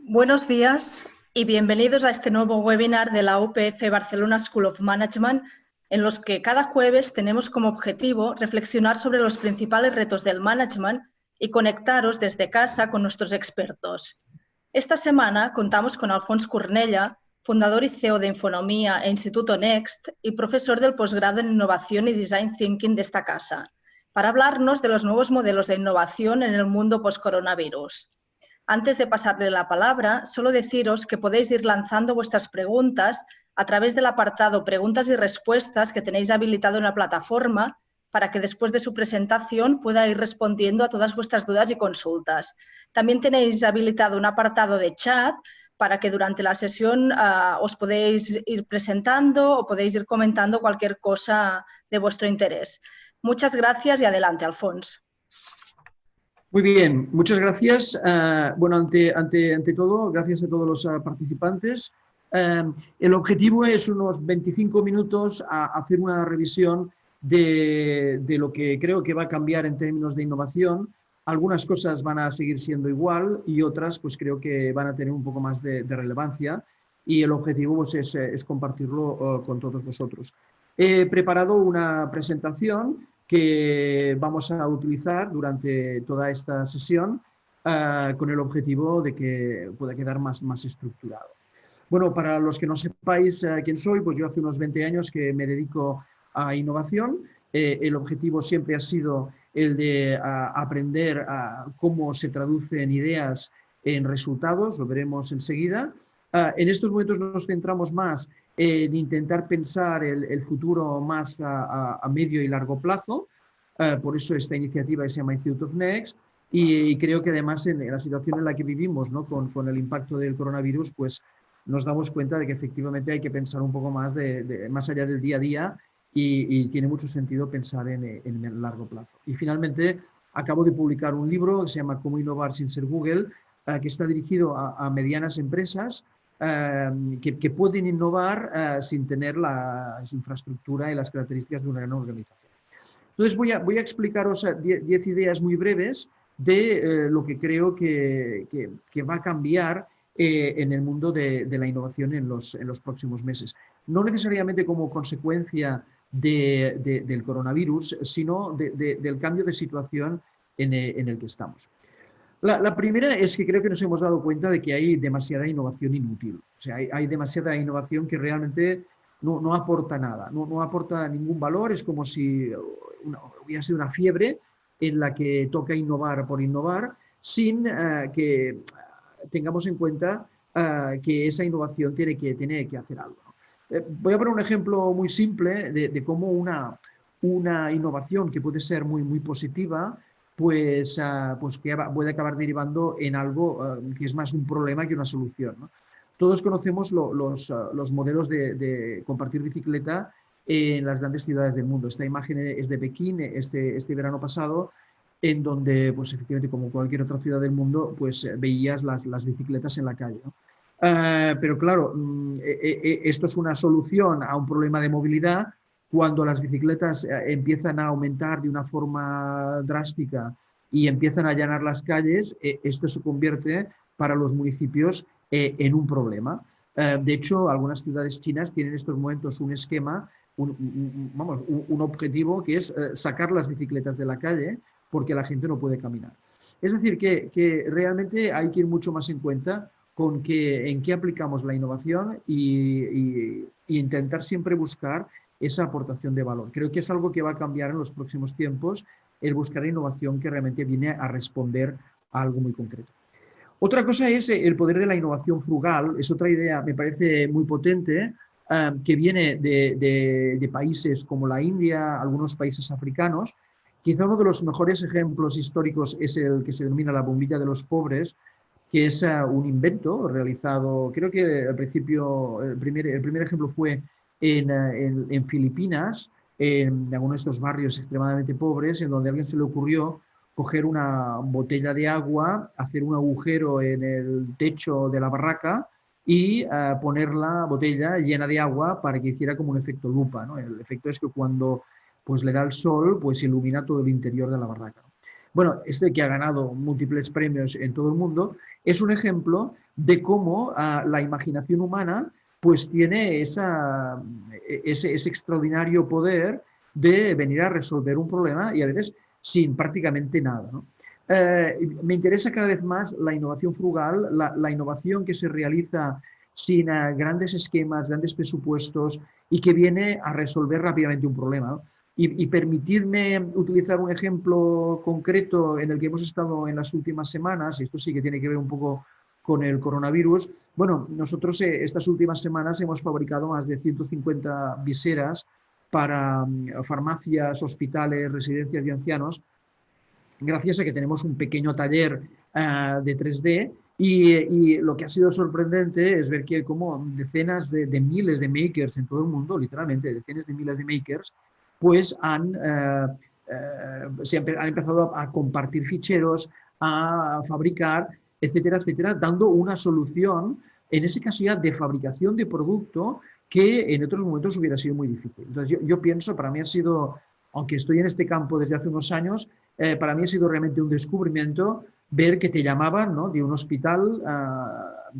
Buenos días y bienvenidos a este nuevo webinar de la UPF Barcelona School of Management, en los que cada jueves tenemos como objetivo reflexionar sobre los principales retos del management y conectaros desde casa con nuestros expertos. Esta semana contamos con Alfons Cornella, fundador y CEO de Infonomía e Instituto Next y profesor del posgrado en Innovación y Design Thinking de esta casa, para hablarnos de los nuevos modelos de innovación en el mundo post-coronavirus. Antes de pasarle la palabra, solo deciros que podéis ir lanzando vuestras preguntas a través del apartado Preguntas y Respuestas que tenéis habilitado en la plataforma para que después de su presentación pueda ir respondiendo a todas vuestras dudas y consultas. También tenéis habilitado un apartado de chat para que durante la sesión os podéis ir presentando o podéis ir comentando cualquier cosa de vuestro interés. Muchas gracias y adelante, Alfons. Muy bien, muchas gracias. Bueno, ante todo, gracias a todos los participantes. El objetivo es unos 25 minutos a hacer una revisión de lo que creo que va a cambiar en términos de innovación. Algunas cosas van a seguir siendo igual y otras pues creo que van a tener un poco más de relevancia, y el objetivo pues, es compartirlo con todos vosotros. He preparado una presentación que vamos a utilizar durante toda esta sesión con el objetivo de que pueda quedar más estructurado. Bueno, para los que no sepáis quién soy, pues yo hace unos 20 años que me dedico a innovación. El objetivo siempre ha sido el de aprender cómo se traducen ideas en resultados, lo veremos enseguida. En estos momentos nos centramos más en intentar pensar el futuro más a medio y largo plazo. Por eso esta iniciativa se llama Institute of Next, y creo que además en la situación en la que vivimos, ¿no? con el impacto del coronavirus, pues nos damos cuenta de que efectivamente hay que pensar un poco más, más allá del día a día, y tiene mucho sentido pensar en el largo plazo. Y finalmente acabo de publicar un libro que se llama Cómo innovar sin ser Google, que está dirigido a medianas empresas que pueden innovar sin tener la infraestructura y las características de una gran organización. Entonces voy a explicaros 10 ideas muy breves de lo que creo que va a cambiar en el mundo de la innovación en los próximos meses. No necesariamente como consecuencia del coronavirus, sino del cambio de situación en el que estamos. La primera es que creo que nos hemos dado cuenta de que hay demasiada innovación inútil. O sea, hay demasiada innovación que realmente no aporta nada, no aporta ningún valor. Es como si hubiera sido una fiebre en la que toca innovar por innovar, sin que tengamos en cuenta que esa innovación tiene que hacer algo. Voy a poner un ejemplo muy simple de cómo una innovación que puede ser muy positiva, pues que puede acabar derivando en algo que es más un problema que una solución, ¿no? Todos conocemos los modelos de compartir bicicleta en las grandes ciudades del mundo. Esta imagen es de Pekín este verano pasado, en donde, pues efectivamente, como cualquier otra ciudad del mundo, pues veías las bicicletas en la calle, ¿no? Pero claro, esto es una solución a un problema de movilidad. Cuando las bicicletas empiezan a aumentar de una forma drástica y empiezan a allanar las calles, esto se convierte para los municipios en un problema. De hecho, algunas ciudades chinas tienen en estos momentos un esquema, un objetivo, que es sacar las bicicletas de la calle porque la gente no puede caminar. Es decir, que realmente hay que ir mucho más en cuenta con en qué aplicamos la innovación y intentar siempre buscar esa aportación de valor. Creo que es algo que va a cambiar en los próximos tiempos, el buscar innovación que realmente viene a responder a algo muy concreto. Otra cosa es el poder de la innovación frugal. Es otra idea, me parece muy potente, que viene de países como la India, algunos países africanos. Quizá uno de los mejores ejemplos históricos es el que se denomina la bombilla de los pobres, que es un invento realizado, creo que al principio, el primer ejemplo fue en Filipinas, en alguno de estos barrios extremadamente pobres, en donde a alguien se le ocurrió coger una botella de agua, hacer un agujero en el techo de la barraca y poner la botella llena de agua para que hiciera como un efecto lupa, ¿no? El efecto es que cuando pues, le da el sol, pues ilumina todo el interior de la barraca, ¿no? bueno, este que ha ganado múltiples premios en todo el mundo, es un ejemplo de cómo la imaginación humana pues tiene ese extraordinario poder de venir a resolver un problema y a veces sin prácticamente nada, ¿no? Me interesa cada vez más la innovación frugal, la innovación que se realiza sin grandes esquemas, grandes presupuestos y que viene a resolver rápidamente un problema, ¿no? Y permitidme utilizar un ejemplo concreto en el que hemos estado en las últimas semanas, y esto sí que tiene que ver un poco con el coronavirus. Bueno, nosotros estas últimas semanas hemos fabricado más de 150 viseras para farmacias, hospitales, residencias de ancianos, gracias a que tenemos un pequeño taller de 3D y lo que ha sido sorprendente es ver que como decenas de miles de makers en todo el mundo, literalmente decenas de miles de makers, pues han empezado a compartir ficheros, a fabricar, etcétera, etcétera, dando una solución, en ese caso ya de fabricación de producto, que en otros momentos hubiera sido muy difícil. Entonces yo pienso, para mí ha sido, aunque estoy en este campo desde hace unos años, para mí ha sido realmente un descubrimiento ver que te llamaban, ¿no?, de un hospital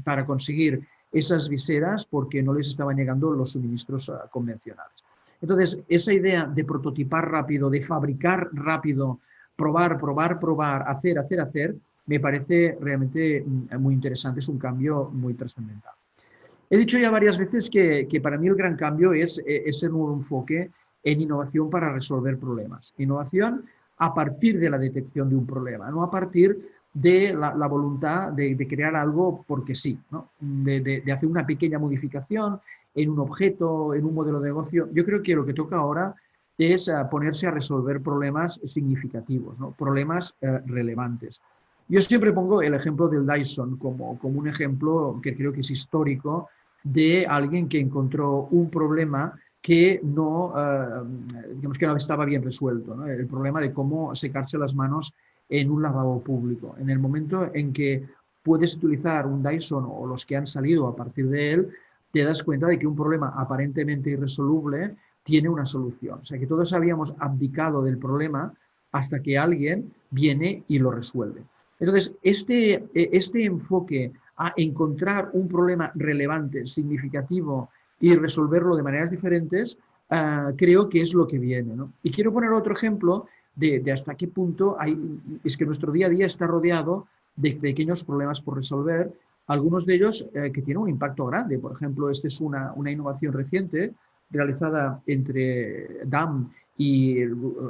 para conseguir esas viseras porque no les estaban llegando los suministros convencionales. Entonces, esa idea de prototipar rápido, de fabricar rápido, probar, probar, probar, hacer, hacer, hacer, me parece realmente muy interesante, es un cambio muy trascendental. He dicho ya varias veces que para mí el gran cambio es ese nuevo enfoque en innovación para resolver problemas. Innovación a partir de la detección de un problema, no a partir de la voluntad de crear algo porque sí, ¿no? De hacer una pequeña modificación en un objeto, en un modelo de negocio. Yo creo que lo que toca ahora es ponerse a resolver problemas significativos, ¿no?, problemas relevantes. Yo siempre pongo el ejemplo del Dyson como un ejemplo que creo que es histórico de alguien que encontró un problema que no, digamos que no estaba bien resuelto, ¿no? El problema de cómo secarse las manos en un lavabo público. En el momento en que puedes utilizar un Dyson o los que han salido a partir de él, te das cuenta de que un problema aparentemente irresoluble tiene una solución. O sea, que todos habíamos abdicado del problema hasta que alguien viene y lo resuelve. Entonces, este enfoque a encontrar un problema relevante, significativo y resolverlo de maneras diferentes, creo que es lo que viene, ¿no? Y quiero poner otro ejemplo de hasta qué punto es que nuestro día a día está rodeado de pequeños problemas por resolver, algunos de ellos que tienen un impacto grande. Por ejemplo, esta es una innovación reciente realizada entre DAM y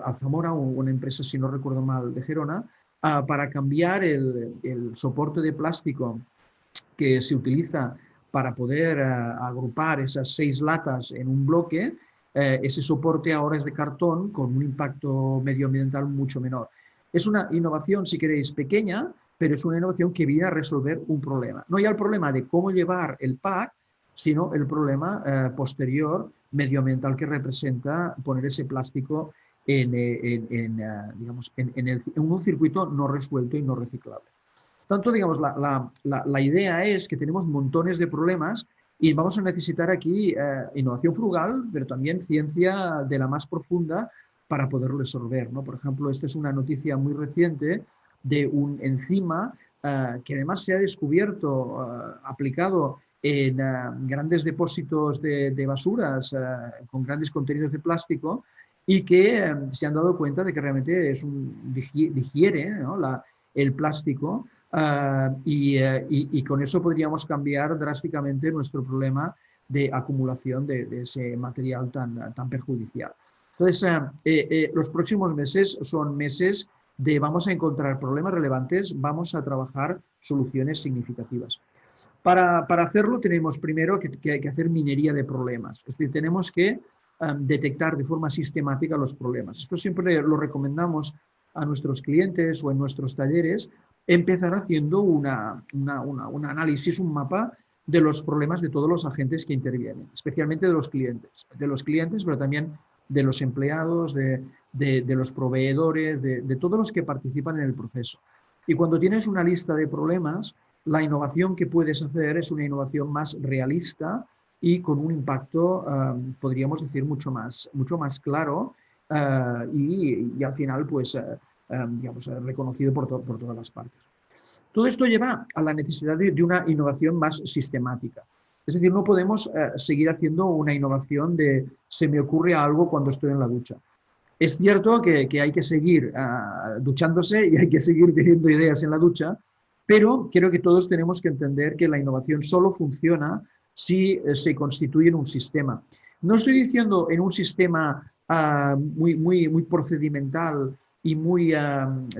Alzamora, una empresa, si no recuerdo mal, de Gerona, para cambiar el soporte de plástico que se utiliza para poder agrupar esas 6 latas en un bloque. Ese soporte ahora es de cartón con un impacto medioambiental mucho menor. Es una innovación, si queréis, pequeña, pero es una innovación que viene a resolver un problema. No ya el problema de cómo llevar el pack, sino el problema posterior medioambiental que representa poner ese plástico digamos, en un circuito no resuelto y no reciclable. Tanto, digamos, la idea es que tenemos montones de problemas y vamos a necesitar aquí innovación frugal, pero también ciencia de la más profunda para poderlo resolver, ¿no? Por ejemplo, esta es una noticia muy reciente de un enzima que además se ha descubierto aplicado en grandes depósitos de basuras con grandes contenidos de plástico y que se han dado cuenta de que realmente digiere, ¿no?, el plástico y con eso podríamos cambiar drásticamente nuestro problema de acumulación de ese material tan perjudicial. Entonces, los próximos meses son meses de vamos a encontrar problemas relevantes, vamos a trabajar soluciones significativas. Para hacerlo tenemos primero que hacer minería de problemas, es decir, tenemos que detectar de forma sistemática los problemas. Esto siempre lo recomendamos a nuestros clientes o en nuestros talleres, empezar haciendo un análisis, un mapa de los problemas de todos los agentes que intervienen, especialmente de los clientes, pero también de los empleados, de los proveedores, de todos los que participan en el proceso. Y cuando tienes una lista de problemas, la innovación que puedes hacer es una innovación más realista y con un impacto, podríamos decir, mucho más claro y al final, pues, digamos, reconocido por todas las partes. Todo esto lleva a la necesidad de una innovación más sistemática. Es decir, no podemos seguir haciendo una innovación de se me ocurre algo cuando estoy en la ducha. Es cierto que hay que seguir duchándose y hay que seguir teniendo ideas en la ducha, pero creo que todos tenemos que entender que la innovación solo funciona si se constituye en un sistema. No estoy diciendo en un sistema muy procedimental y muy,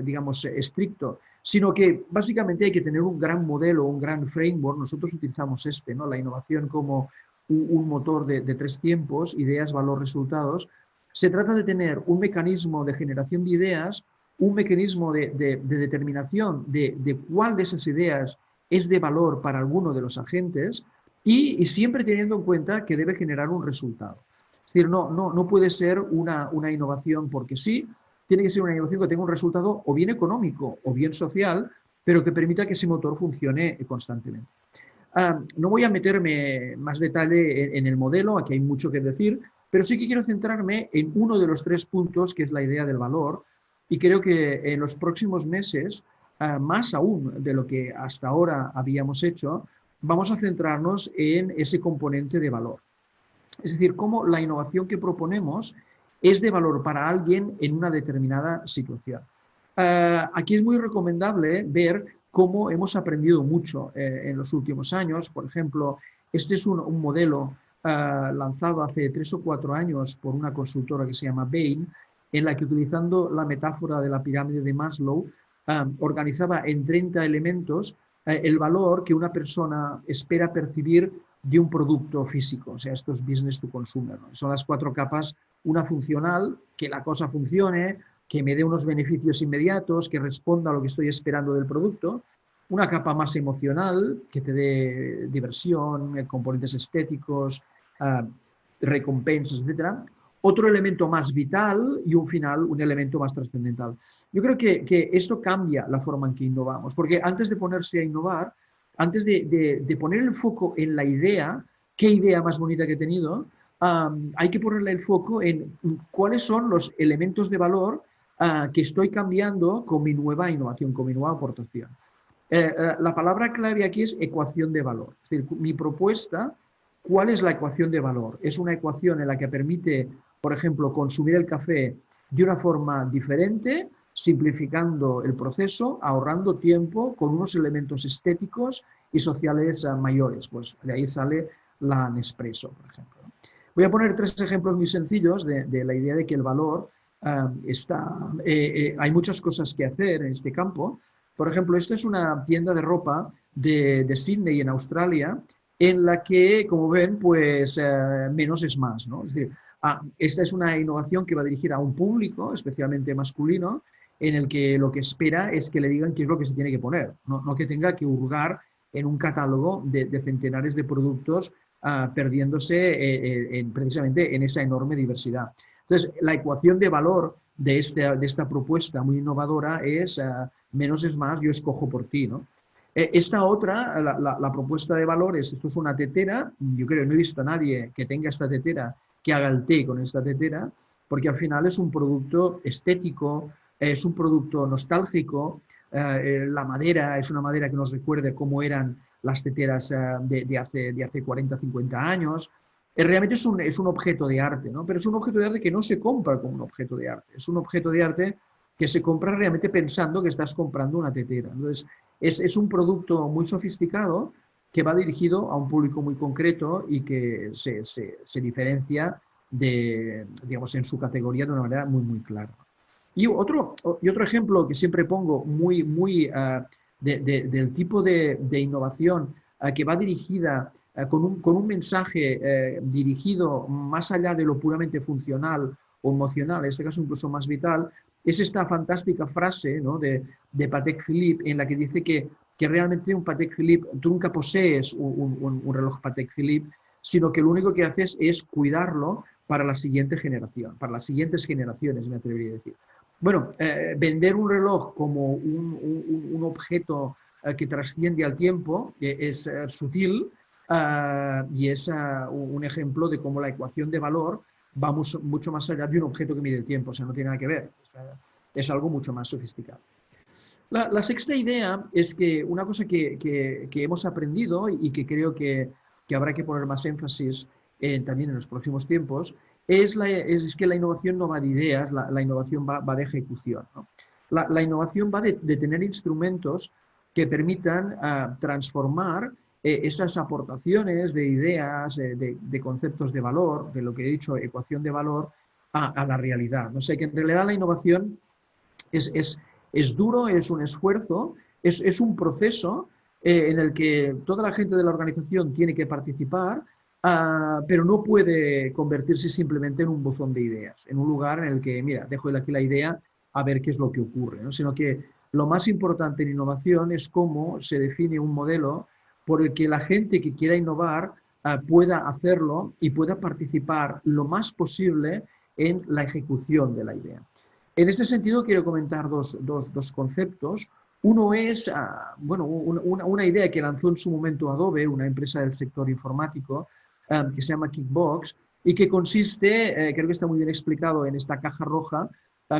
digamos, estricto, sino que básicamente hay que tener un gran modelo, un gran framework. Nosotros utilizamos ¿no? La innovación como un motor de 3 tiempos, ideas, valor, resultados. Se trata de tener un mecanismo de generación de ideas, un mecanismo de determinación de cuál de esas ideas es de valor para alguno de los agentes y siempre teniendo en cuenta que debe generar un resultado. Es decir, no puede ser una innovación porque sí, tiene que ser una innovación que tenga un resultado o bien económico o bien social, pero que permita que ese motor funcione constantemente. No voy a meterme más detalle en el modelo, aquí hay mucho que decir, pero sí que quiero centrarme en uno de los 3 puntos, que es la idea del valor, y creo que en los próximos meses, más aún de lo que hasta ahora habíamos hecho, vamos a centrarnos en ese componente de valor. Es decir, cómo la innovación que proponemos es de valor para alguien en una determinada situación. Aquí es muy recomendable ver cómo hemos aprendido mucho en los últimos años. Por ejemplo, este es un modelo lanzado hace 3 o 4 años por una consultora que se llama Bain, en la que, utilizando la metáfora de la pirámide de Maslow, organizaba en 30 elementos el valor que una persona espera percibir de un producto físico. O sea, esto es business to consumer, ¿no? Son las 4 capas: una funcional, que la cosa funcione, que me dé unos beneficios inmediatos, que responda a lo que estoy esperando del producto; una capa más emocional, que te dé diversión, componentes estéticos, recompensas, etc. Otro elemento más vital y un final, un elemento más trascendental. Yo creo que esto cambia la forma en que innovamos, porque antes de ponerse a innovar, antes de poner el foco en la idea, qué idea más bonita que he tenido, hay que ponerle el foco en cuáles son los elementos de valor que estoy cambiando con mi nueva innovación, con mi nueva aportación. La palabra clave aquí es ecuación de valor. Es decir, mi propuesta, ¿cuál es la ecuación de valor? Es una ecuación en la que permite, por ejemplo, consumir el café de una forma diferente, simplificando el proceso, ahorrando tiempo, con unos elementos estéticos y sociales mayores. Pues de ahí sale la Nespresso, por ejemplo. Voy a poner 3 ejemplos muy sencillos de la idea de que el valor hay muchas cosas que hacer en este campo. Por ejemplo, esta es una tienda de ropa de Sydney, en Australia, en la que, como ven, pues menos es más, ¿no? Es decir, esta es una innovación que va dirigida a un público, especialmente masculino, en el que lo que espera es que le digan qué es lo que se tiene que poner, no que tenga que hurgar en un catálogo de centenares de productos, perdiéndose precisamente en esa enorme diversidad. Entonces, la ecuación de valor de esta propuesta muy innovadora es menos es más, yo escojo por ti, ¿no? Esta otra, la propuesta de valor esto es una tetera. Yo creo que no he visto a nadie que tenga esta tetera que haga el té con esta tetera, porque al final es un producto estético, es un producto nostálgico. La madera es una madera que nos recuerde cómo eran las teteras de hace 40, 50 años. Realmente es un objeto de arte, ¿no? Pero es un objeto de arte que no se compra como un objeto de arte. Es un objeto de arte que se compra realmente pensando que estás comprando una tetera. Entonces, es un producto muy sofisticado que va dirigido a un público muy concreto y que se diferencia digamos, en su categoría de una manera muy, muy clara. Y otro ejemplo que siempre pongo del tipo de innovación que va dirigida con un mensaje dirigido más allá de lo puramente funcional o emocional, en este caso incluso más vital, es esta fantástica frase, ¿no?, de Patek Philippe, en la que dice que realmente un Patek Philippe, tú nunca posees un reloj Patek Philippe, sino que lo único que haces es cuidarlo para la siguiente generación, para las siguientes generaciones, me atrevería a decir. Bueno, vender un reloj como un objeto que trasciende al tiempo es sutil y es un ejemplo de cómo la ecuación de valor va mucho más allá de un objeto que mide el tiempo, o sea, no tiene nada que ver. O sea, es algo mucho más sofisticado. La sexta idea es que una cosa que hemos aprendido y que creo que habrá que poner más énfasis también en los próximos tiempos es que la innovación no va de ideas, la innovación va de ejecución, ¿no? La innovación va de tener instrumentos que permitan transformar esas aportaciones de ideas, de conceptos de valor, de lo que he dicho, ecuación de valor, a la realidad. No sé, que en realidad la innovación es duro, es un esfuerzo, es un proceso en el que toda la gente de la organización tiene que participar, pero no puede convertirse simplemente en un buzón de ideas, en un lugar en el que, mira, dejo aquí la idea a ver qué es lo que ocurre, ¿no? Sino que lo más importante en innovación es cómo se define un modelo por el que la gente que quiera innovar pueda hacerlo y pueda participar lo más posible en la ejecución de la idea. En este sentido, quiero comentar dos conceptos. Uno es, bueno, una idea que lanzó en su momento Adobe, una empresa del sector informático, que se llama Kickbox, y que consiste, creo que está muy bien explicado en esta caja roja,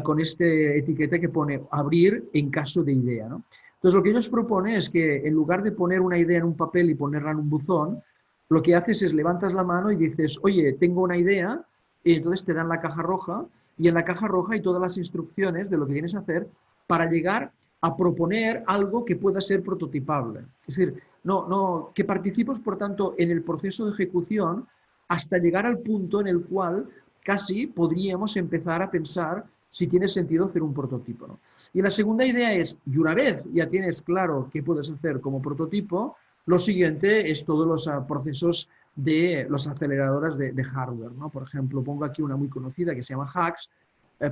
con esta etiqueta que pone abrir en caso de idea, ¿no? Entonces, lo que ellos proponen es que en lugar de poner una idea en un papel y ponerla en un buzón, lo que haces es levantas la mano y dices, oye, tengo una idea, y entonces te dan la caja roja, y en la caja roja hay todas las instrucciones de lo que tienes que hacer para llegar a proponer algo que pueda ser prototipable. Es decir, que participes, por tanto, en el proceso de ejecución hasta llegar al punto en el cual casi podríamos empezar a pensar si tiene sentido hacer un prototipo, ¿no? Y la segunda idea es, y una vez ya tienes claro qué puedes hacer como prototipo, lo siguiente es todos los procesos de las aceleradoras de hardware, ¿no? Por ejemplo, pongo aquí una muy conocida que se llama HAX.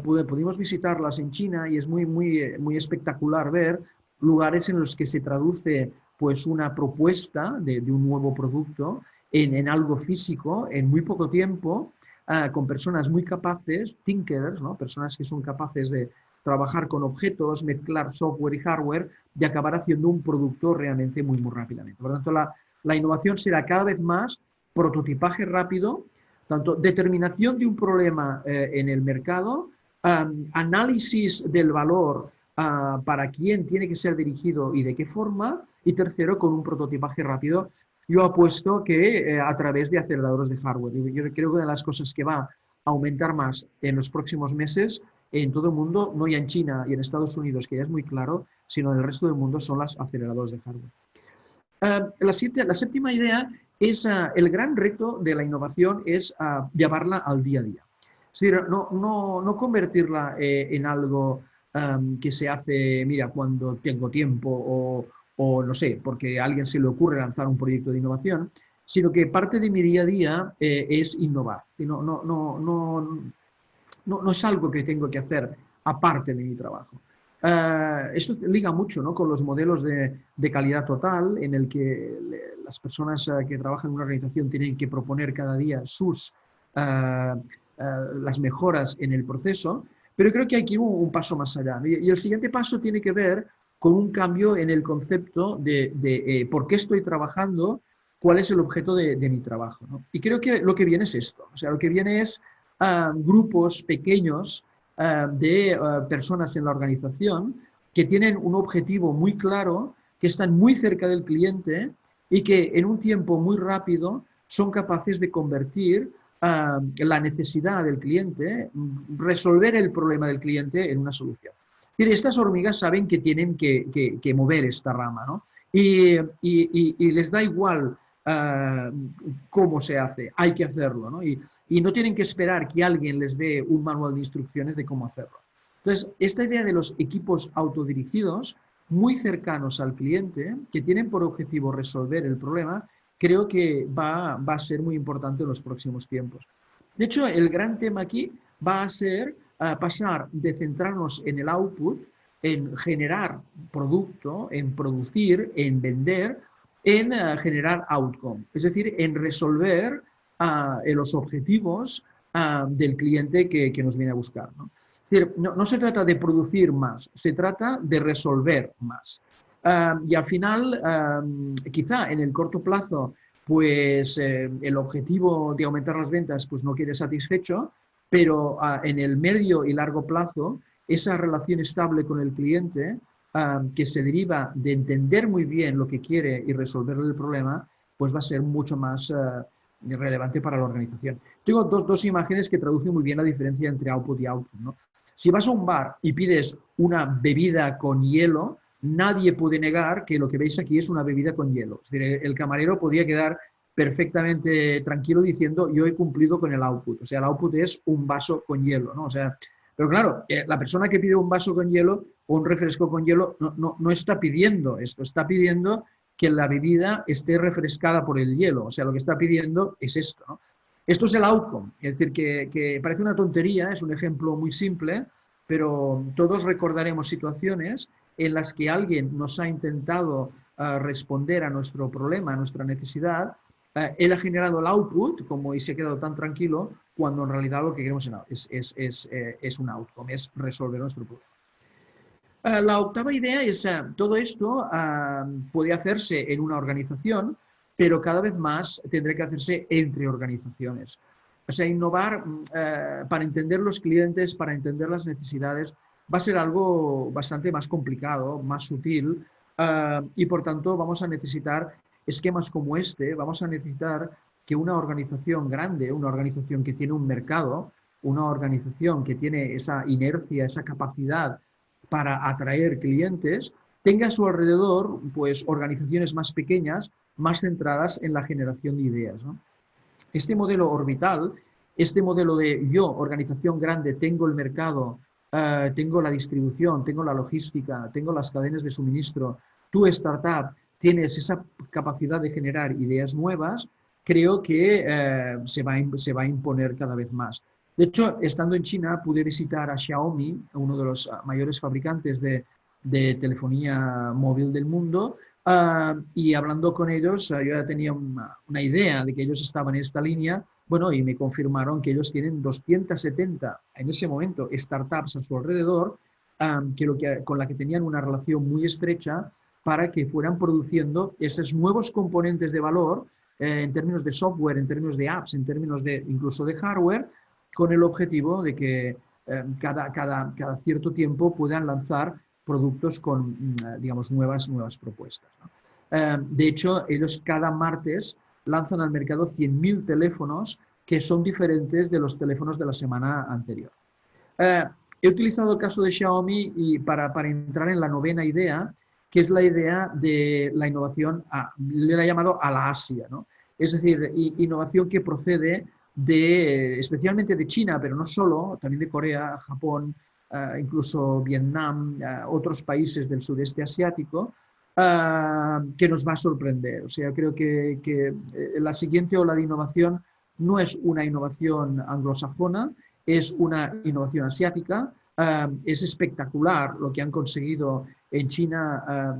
Pudimos visitarlas en China y es muy espectacular ver lugares en los que se traduce pues, una propuesta de un nuevo producto en algo físico en muy poco tiempo, con personas muy capaces, thinkers, ¿no? Personas que son capaces de trabajar con objetos, mezclar software y hardware y acabar haciendo un producto realmente muy rápidamente. Por lo tanto, la innovación será cada vez más prototipaje rápido, tanto determinación de un problema en el mercado, análisis del valor para quién tiene que ser dirigido y de qué forma, y tercero, con un prototipaje rápido. Yo apuesto que a través de aceleradores de hardware. Yo creo que una de las cosas que va a aumentar más en los próximos meses en todo el mundo, no ya en China y en Estados Unidos, que ya es muy claro, sino en el resto del mundo, son los aceleradores de hardware. La séptima idea es el gran reto de la innovación es llevarla al día a día. Es decir, no convertirla en algo que se hace, mira, cuando tengo tiempo o no sé, porque a alguien se le ocurre lanzar un proyecto de innovación, sino que parte de mi día a día es innovar. No es algo que tengo que hacer aparte de mi trabajo. Esto liga mucho, ¿no?, con los modelos de calidad total, en el que las personas que trabajan en una organización tienen que proponer cada día las mejoras en el proceso, pero creo que hay que ir un paso más allá. Y el siguiente paso tiene que ver con un cambio en el concepto de por qué estoy trabajando, cuál es el objeto de mi trabajo, ¿no? Y creo que lo que viene es esto. O sea, lo que viene es grupos pequeños de personas en la organización que tienen un objetivo muy claro, que están muy cerca del cliente y que en un tiempo muy rápido son capaces de convertir la necesidad del cliente, resolver el problema del cliente en una solución. Estas hormigas saben que tienen que mover esta rama, ¿no? Y les da igual cómo se hace, hay que hacerlo, ¿no? Y no tienen que esperar que alguien les dé un manual de instrucciones de cómo hacerlo. Entonces, esta idea de los equipos autodirigidos, muy cercanos al cliente, que tienen por objetivo resolver el problema, creo que va a ser muy importante en los próximos tiempos. De hecho, el gran tema aquí va a ser pasar de centrarnos en el output, en generar producto, en producir, en vender, en generar outcome, es decir, en resolver los objetivos del cliente que nos viene a buscar, ¿no? Es decir, no se trata de producir más, se trata de resolver más. Y al final, quizá en el corto plazo, pues el objetivo de aumentar las ventas pues no quede satisfecho, pero en el medio y largo plazo esa relación estable con el cliente, que se deriva de entender muy bien lo que quiere y resolverle el problema, pues va a ser mucho más relevante para la organización. Tengo dos imágenes que traducen muy bien la diferencia entre output y output, ¿no? Si vas a un bar y pides una bebida con hielo, nadie puede negar que lo que veis aquí es una bebida con hielo. Es decir, el camarero podría quedar perfectamente tranquilo diciendo yo he cumplido con el output. O sea, el output es un vaso con hielo, ¿no? O sea, pero claro, la persona que pide un vaso con hielo o un refresco con hielo no está pidiendo esto, está pidiendo que la bebida esté refrescada por el hielo. O sea, lo que está pidiendo es esto, ¿no? Esto es el outcome. Es decir, que parece una tontería, es un ejemplo muy simple, pero todos recordaremos situaciones en las que alguien nos ha intentado responder a nuestro problema, a nuestra necesidad. Él ha generado el output, como y se ha quedado tan tranquilo, cuando en realidad lo que queremos es un outcome, es resolver nuestro problema. La octava idea es, todo esto puede hacerse en una organización, pero cada vez más tendrá que hacerse entre organizaciones. O sea, innovar para entender los clientes, para entender las necesidades, va a ser algo bastante más complicado, más sutil, y por tanto vamos a necesitar esquemas como este, vamos a necesitar que una organización grande, una organización que tiene un mercado, una organización que tiene esa inercia, esa capacidad para atraer clientes, tenga a su alrededor pues, organizaciones más pequeñas, más centradas en la generación de ideas, ¿no? Este modelo orbital, este modelo de yo, organización grande, tengo el mercado, tengo la distribución, tengo la logística, tengo las cadenas de suministro, tú, startup, tienes esa capacidad de generar ideas nuevas, creo que se va a imponer cada vez más. De hecho, estando en China, pude visitar a Xiaomi, uno de los mayores fabricantes de telefonía móvil del mundo, y hablando con ellos, yo ya tenía una idea de que ellos estaban en esta línea, bueno, y me confirmaron que ellos tienen 270 en ese momento startups a su alrededor, con la que tenían una relación muy estrecha para que fueran produciendo esos nuevos componentes de valor en términos de software, en términos de apps, en términos de incluso de hardware, con el objetivo de que cada cierto tiempo puedan lanzar productos con, digamos, nuevas propuestas, ¿no? De hecho, ellos cada martes lanzan al mercado 100.000 teléfonos que son diferentes de los teléfonos de la semana anterior. He utilizado el caso de Xiaomi y para entrar en la novena idea, que es la idea de la innovación, le he llamado a la Asia, ¿no? Es decir, innovación que procede especialmente de China, pero no solo, también de Corea, Japón, incluso Vietnam, otros países del sudeste asiático, que nos va a sorprender. O sea, creo que la siguiente ola de innovación no es una innovación anglosajona, es una innovación asiática. Es espectacular lo que han conseguido en China,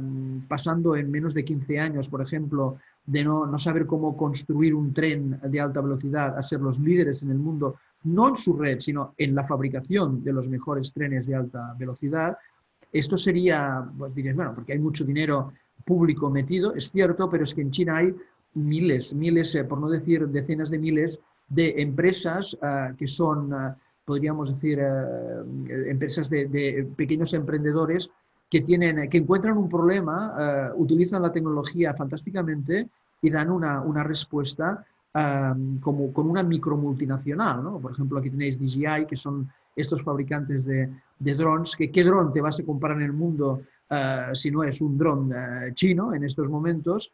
pasando en menos de 15 años, por ejemplo, de no saber cómo construir un tren de alta velocidad a ser los líderes en el mundo, no en su red, sino en la fabricación de los mejores trenes de alta velocidad. Esto sería, pues diréis, bueno, porque hay mucho dinero público metido, es cierto, pero es que en China hay miles, por no decir decenas de miles de empresas que son, podríamos decir, empresas de pequeños emprendedores que encuentran un problema, utilizan la tecnología fantásticamente y dan una respuesta como con una micromultinacional, ¿no? Por ejemplo, aquí tenéis DJI, que son estos fabricantes de drones, ¿qué dron te vas a comprar en el mundo si no es un dron chino en estos momentos?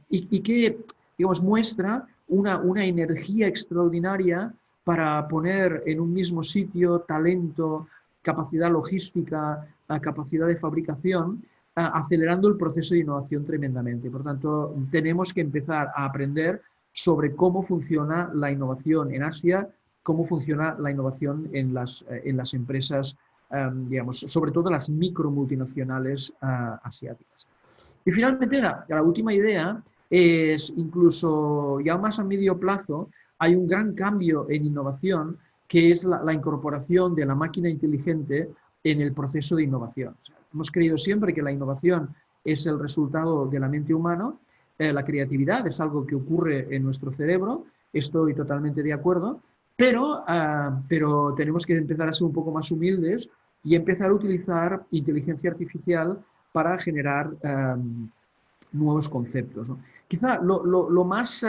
Y que, digamos, muestra una energía extraordinaria para poner en un mismo sitio talento, capacidad logística, capacidad de fabricación, acelerando el proceso de innovación tremendamente. Por tanto, tenemos que empezar a aprender sobre cómo funciona la innovación en Asia, cómo funciona la innovación en las empresas, digamos, sobre todo las micromultinacionales asiáticas. Y finalmente, la última idea es incluso ya más a medio plazo, hay un gran cambio en innovación que es la incorporación de la máquina inteligente en el proceso de innovación. O sea, hemos creído siempre que la innovación es el resultado de la mente humana, la creatividad es algo que ocurre en nuestro cerebro, estoy totalmente de acuerdo, pero tenemos que empezar a ser un poco más humildes y empezar a utilizar inteligencia artificial para generar nuevos conceptos, ¿no? Quizá lo más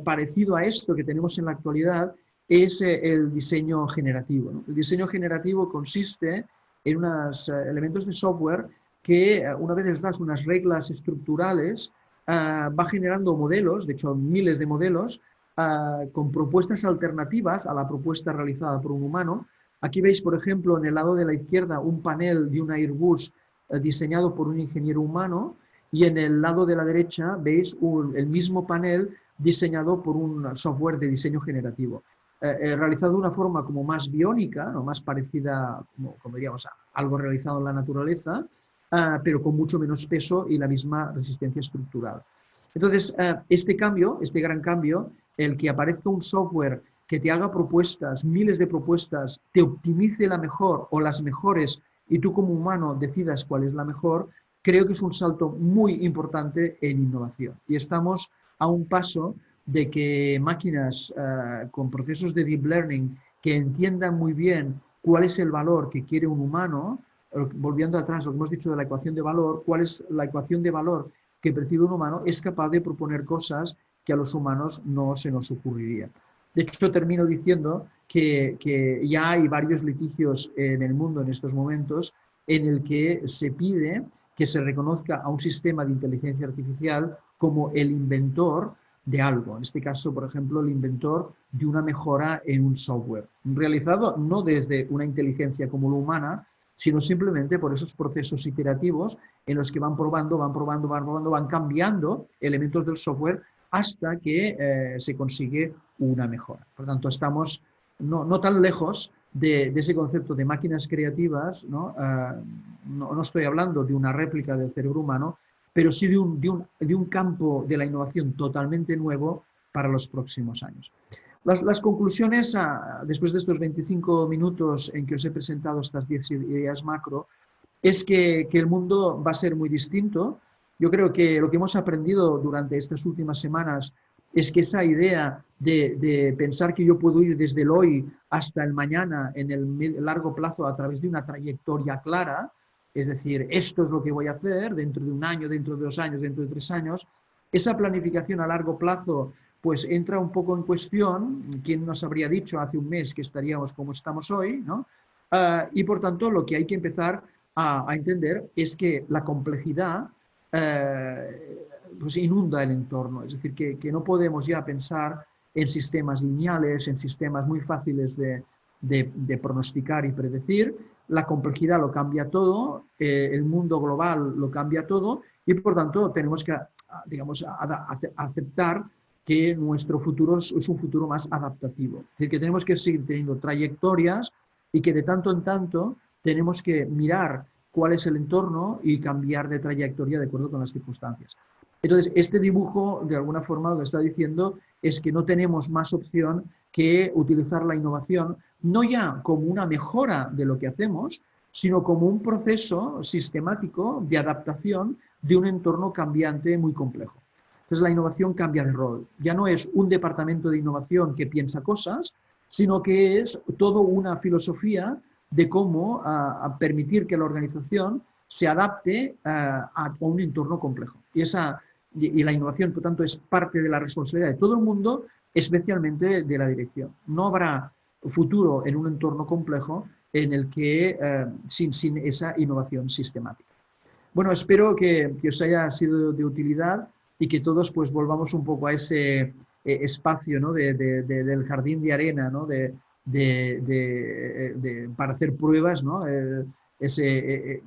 parecido a esto que tenemos en la actualidad es el diseño generativo, ¿no? El diseño generativo consiste en unos elementos de software que una vez les das unas reglas estructurales, va generando modelos, de hecho miles de modelos, con propuestas alternativas a la propuesta realizada por un humano. Aquí veis, por ejemplo, en el lado de la izquierda un panel de un Airbus diseñado por un ingeniero humano, y en el lado de la derecha veis el mismo panel diseñado por un software de diseño generativo, realizado de una forma como más biónica, ¿no? Más parecida, como diríamos, a algo realizado en la naturaleza, pero con mucho menos peso y la misma resistencia estructural. Entonces, este cambio, este gran cambio, el que aparezca un software que te haga propuestas, miles de propuestas, te optimice la mejor o las mejores y tú como humano decidas cuál es la mejor, creo que es un salto muy importante en innovación. Y estamos a un paso de que máquinas con procesos de deep learning que entiendan muy bien cuál es el valor que quiere un humano, volviendo atrás lo que hemos dicho de la ecuación de valor, cuál es la ecuación de valor que percibe un humano, es capaz de proponer cosas que a los humanos no se nos ocurriría. De hecho, termino diciendo que ya hay varios litigios en el mundo en estos momentos en el que se pide que se reconozca a un sistema de inteligencia artificial como el inventor de algo. En este caso, por ejemplo, el inventor de una mejora en un software, realizado no desde una inteligencia como la humana, sino simplemente por esos procesos iterativos en los que van probando, van cambiando elementos del software hasta que se consigue una mejora. Por lo tanto, estamos no tan lejos de ese concepto de máquinas creativas, ¿no? No estoy hablando de una réplica del cerebro humano, pero sí de un campo de la innovación totalmente nuevo para los próximos años. Las conclusiones, después de estos 25 minutos en que os he presentado estas 10 ideas macro, es que el mundo va a ser muy distinto. Yo creo que lo que hemos aprendido durante estas últimas semanas es que esa idea de pensar que yo puedo ir desde el hoy hasta el mañana en el largo plazo a través de una trayectoria clara, es decir, esto es lo que voy a hacer dentro de un año, dentro de 2 años, dentro de 3 años, esa planificación a largo plazo pues entra un poco en cuestión. ¿Quién nos habría dicho hace un mes que estaríamos como estamos hoy, ¿no? Y por tanto lo que hay que empezar a entender es que la complejidad pues inunda el entorno, es decir, que no podemos ya pensar en sistemas lineales, en sistemas muy fáciles de pronosticar y predecir. La complejidad lo cambia todo, el mundo global lo cambia todo y por tanto tenemos que, digamos, aceptar que nuestro futuro es un futuro más adaptativo. Es decir, que tenemos que seguir teniendo trayectorias y que de tanto en tanto tenemos que mirar cuál es el entorno y cambiar de trayectoria de acuerdo con las circunstancias. Entonces, este dibujo, de alguna forma, lo que está diciendo es que no tenemos más opción que utilizar la innovación, no ya como una mejora de lo que hacemos, sino como un proceso sistemático de adaptación de un entorno cambiante muy complejo. Entonces, la innovación cambia de rol. Ya no es un departamento de innovación que piensa cosas, sino que es toda una filosofía de cómo permitir que la organización se adapte a un entorno complejo. Y la innovación, por tanto, es parte de la responsabilidad de todo el mundo, especialmente de la dirección. No habrá futuro en un entorno complejo en el que sin esa innovación sistemática. Bueno, espero que os haya sido de utilidad y que todos pues volvamos un poco a ese espacio, ¿no? del jardín de arena, ¿no? para hacer pruebas, ¿no? Ese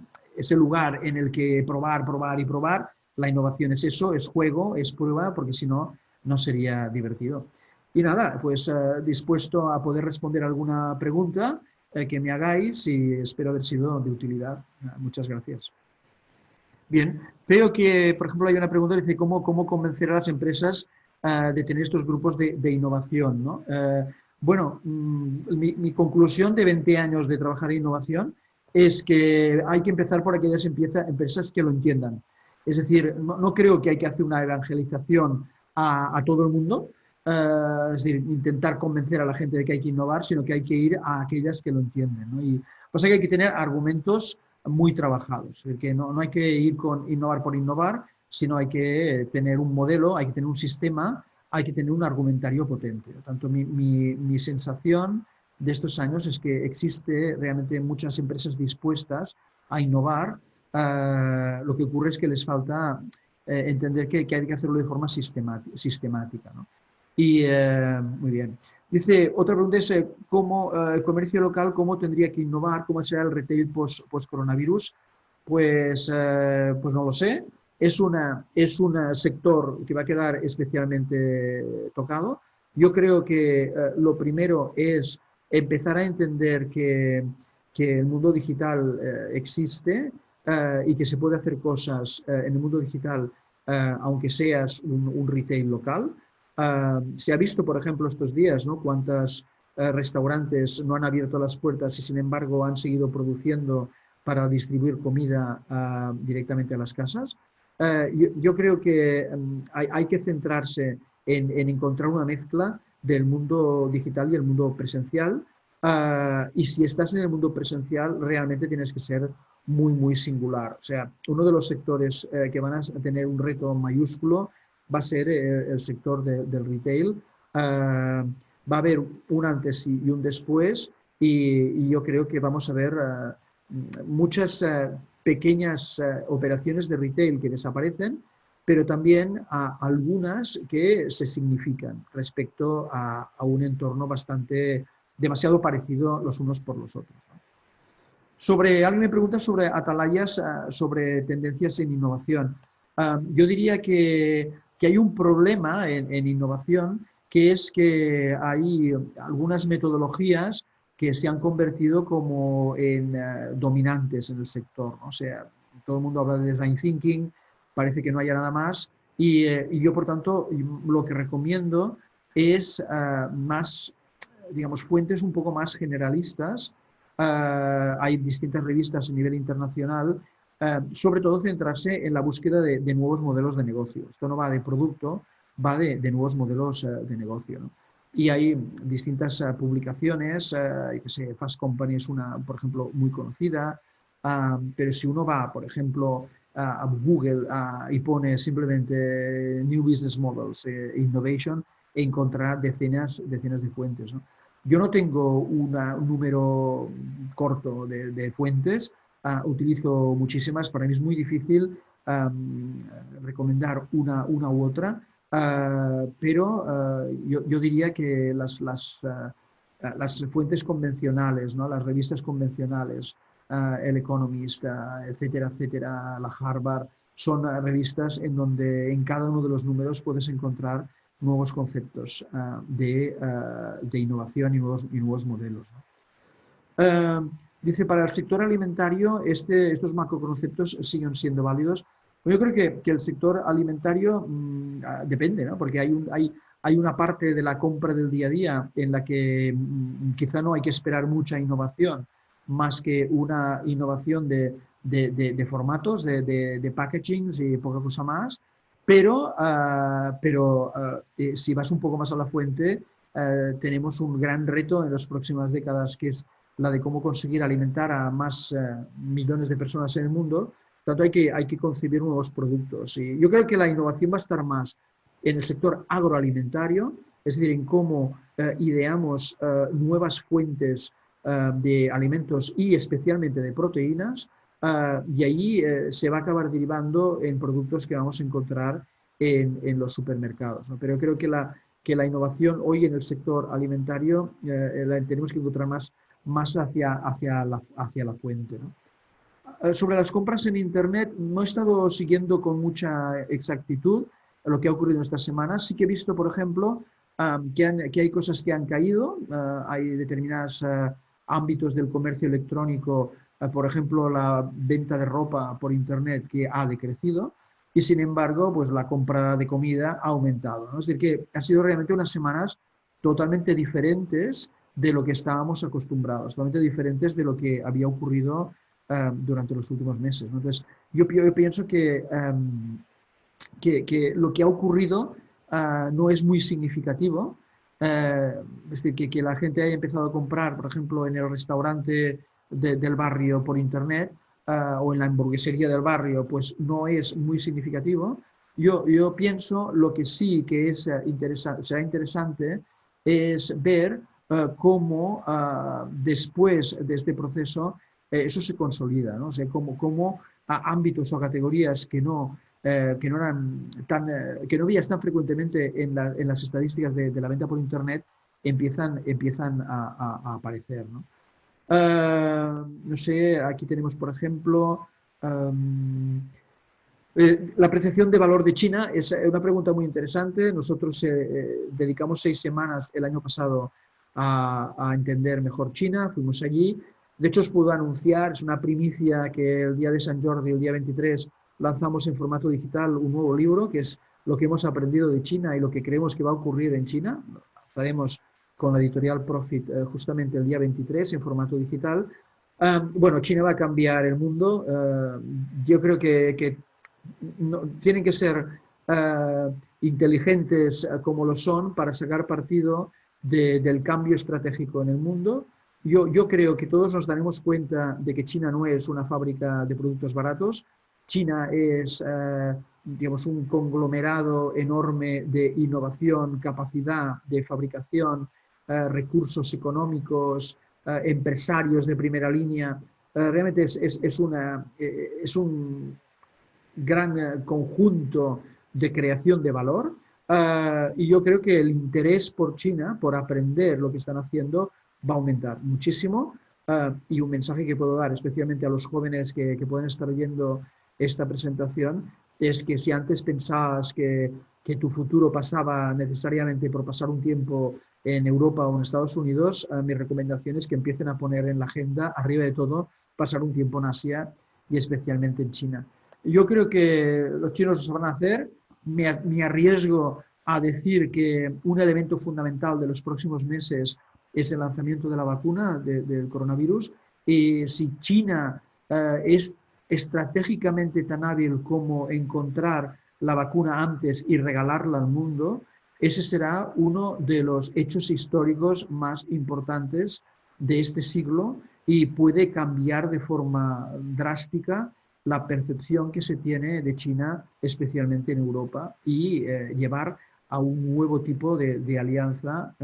lugar en el que probar y probar. La innovación es eso, es juego, es prueba, porque si no, no sería divertido. Y nada, pues dispuesto a poder responder alguna pregunta que me hagáis y espero haber sido de utilidad. Muchas gracias. Bien, veo que, por ejemplo, hay una pregunta que dice cómo convencer a las empresas de tener estos grupos de innovación, ¿no? Bueno, mi conclusión de 20 años de trabajar en innovación es que hay que empezar por aquellas empresas que lo entiendan. Es decir, no creo que hay que hacer una evangelización a todo el mundo, es decir, intentar convencer a la gente de que hay que innovar, sino que hay que ir a aquellas que lo entienden, ¿no? Y Pasa que hay que tener argumentos muy trabajados, es decir, que no hay que ir con innovar por innovar, sino hay que tener un modelo, hay que tener un sistema, hay que tener un argumentario potente. Por tanto, mi sensación de estos años es que existe realmente muchas empresas dispuestas a innovar. Lo que ocurre es que les falta entender que hay que hacerlo de forma sistemática, ¿no? Y muy bien. Dice, otra pregunta es cómo el comercio local, cómo tendría que innovar, cómo será el retail post-coronavirus. Pues no lo sé. Es un sector que va a quedar especialmente tocado. Yo creo que lo primero es empezar a entender que el mundo digital existe y que se puede hacer cosas en el mundo digital aunque seas un retail local. Se ha visto, por ejemplo, estos días, ¿no? Cuántos restaurantes no han abierto las puertas y, sin embargo, han seguido produciendo para distribuir comida directamente a las casas. Yo creo que hay que centrarse en encontrar una mezcla del mundo digital y el mundo presencial. Y si estás en el mundo presencial, realmente tienes que ser muy, muy singular. O sea, uno de los sectores que van a tener un reto mayúsculo va a ser el sector del retail. Va a haber un antes y un después y yo creo que vamos a ver muchas pequeñas operaciones de retail que desaparecen, pero también algunas que se significan respecto a un entorno demasiado parecido los unos por los otros, ¿no? Alguien me pregunta sobre atalayas, sobre tendencias en innovación. Yo diría que hay un problema en innovación, que es que hay algunas metodologías que se han convertido como en dominantes en el sector, ¿no? O sea, todo el mundo habla de design thinking, parece que no haya nada más, y yo, por tanto, lo que recomiendo es más, digamos, fuentes un poco más generalistas. Hay distintas revistas a nivel internacional, sobre todo centrarse en la búsqueda de nuevos modelos de negocio. Esto no va de producto, va de nuevos modelos de negocio, ¿no? Y hay distintas publicaciones, que sé, Fast Company es una, por ejemplo, muy conocida, pero si uno va, por ejemplo, a Google y pone simplemente New Business Models, Innovation, encontrará decenas de fuentes, ¿no? Yo no tengo un número corto de fuentes, utilizo muchísimas, para mí es muy difícil recomendar una u otra, pero yo diría que las fuentes convencionales, ¿no? Las revistas convencionales, el Economist, etcétera, etcétera, la Harvard, son revistas en donde en cada uno de los números puedes encontrar nuevos conceptos de innovación y nuevos modelos, ¿no? Dice, para el sector alimentario, estos macroconceptos siguen siendo válidos. Yo creo que el sector alimentario depende, ¿no? Porque hay una parte de la compra del día a día en la que quizá no hay que esperar mucha innovación, más que una innovación de formatos, de packagings y poca cosa más. Pero si vas un poco más a la fuente, tenemos un gran reto en las próximas décadas, que es la de cómo conseguir alimentar a más millones de personas en el mundo. Por tanto, hay que concebir nuevos productos. Y yo creo que la innovación va a estar más en el sector agroalimentario, es decir, en cómo ideamos nuevas fuentes de alimentos y especialmente de proteínas, y ahí se va a acabar derivando en productos que vamos a encontrar en los supermercados, ¿no? Pero yo creo que la innovación hoy en el sector alimentario la tenemos que encontrar más hacia la fuente, ¿no? Sobre las compras en Internet, no he estado siguiendo con mucha exactitud lo que ha ocurrido en estas semanas. Sí que he visto, por ejemplo, que hay cosas que han caído, hay determinados ámbitos del comercio electrónico, por ejemplo, la venta de ropa por Internet, que ha decrecido, y sin embargo, pues la compra de comida ha aumentado, ¿no? Es decir, que han sido realmente unas semanas totalmente diferentes de lo que estábamos acostumbrados, totalmente diferentes de lo que había ocurrido durante los últimos meses, ¿no? Entonces, yo pienso que lo que ha ocurrido no es muy significativo. Es decir, que la gente haya empezado a comprar, por ejemplo, en el restaurante del barrio por Internet o en la hamburguesería del barrio, pues no es muy significativo. Yo pienso lo que sí que es será interesante es ver cómo después de este proceso eso se consolida, ¿no? O sea, cómo ámbitos o categorías que no eran que no veías tan frecuentemente en las estadísticas de la venta por Internet empiezan a aparecer, ¿no? No sé, aquí tenemos, por ejemplo, la percepción de valor de China es una pregunta muy interesante. Nosotros dedicamos 6 semanas el año pasado a entender mejor China, fuimos allí. De hecho, os puedo anunciar, es una primicia, que el día de San Jordi, el día 23, lanzamos en formato digital un nuevo libro, que es lo que hemos aprendido de China y lo que creemos que va a ocurrir en China. Lo haremos con la editorial Profit justamente el día 23 en formato digital. Bueno, China va a cambiar el mundo. Yo creo que no, tienen que ser inteligentes como lo son para sacar partido del cambio estratégico en el mundo. Yo creo que todos nos daremos cuenta de que China no es una fábrica de productos baratos. China es, digamos, un conglomerado enorme de innovación, capacidad de fabricación, recursos económicos, empresarios de primera línea. Realmente es un gran conjunto de creación de valor y yo creo que el interés por China, por aprender lo que están haciendo, va a aumentar muchísimo y un mensaje que puedo dar especialmente a los jóvenes que pueden estar oyendo esta presentación es que si antes pensabas que tu futuro pasaba necesariamente por pasar un tiempo en Europa o en Estados Unidos, mi recomendación es que empiecen a poner en la agenda, arriba de todo, pasar un tiempo en Asia y especialmente en China. Yo creo que los chinos lo van a hacer. Me arriesgo a decir que un elemento fundamental de los próximos meses es el lanzamiento de la vacuna del coronavirus. Y si China es estratégicamente tan hábil como encontrar la vacuna antes y regalarla al mundo, ese será uno de los hechos históricos más importantes de este siglo y puede cambiar de forma drástica la percepción que se tiene de China, especialmente en Europa, y llevar a un nuevo tipo de alianza,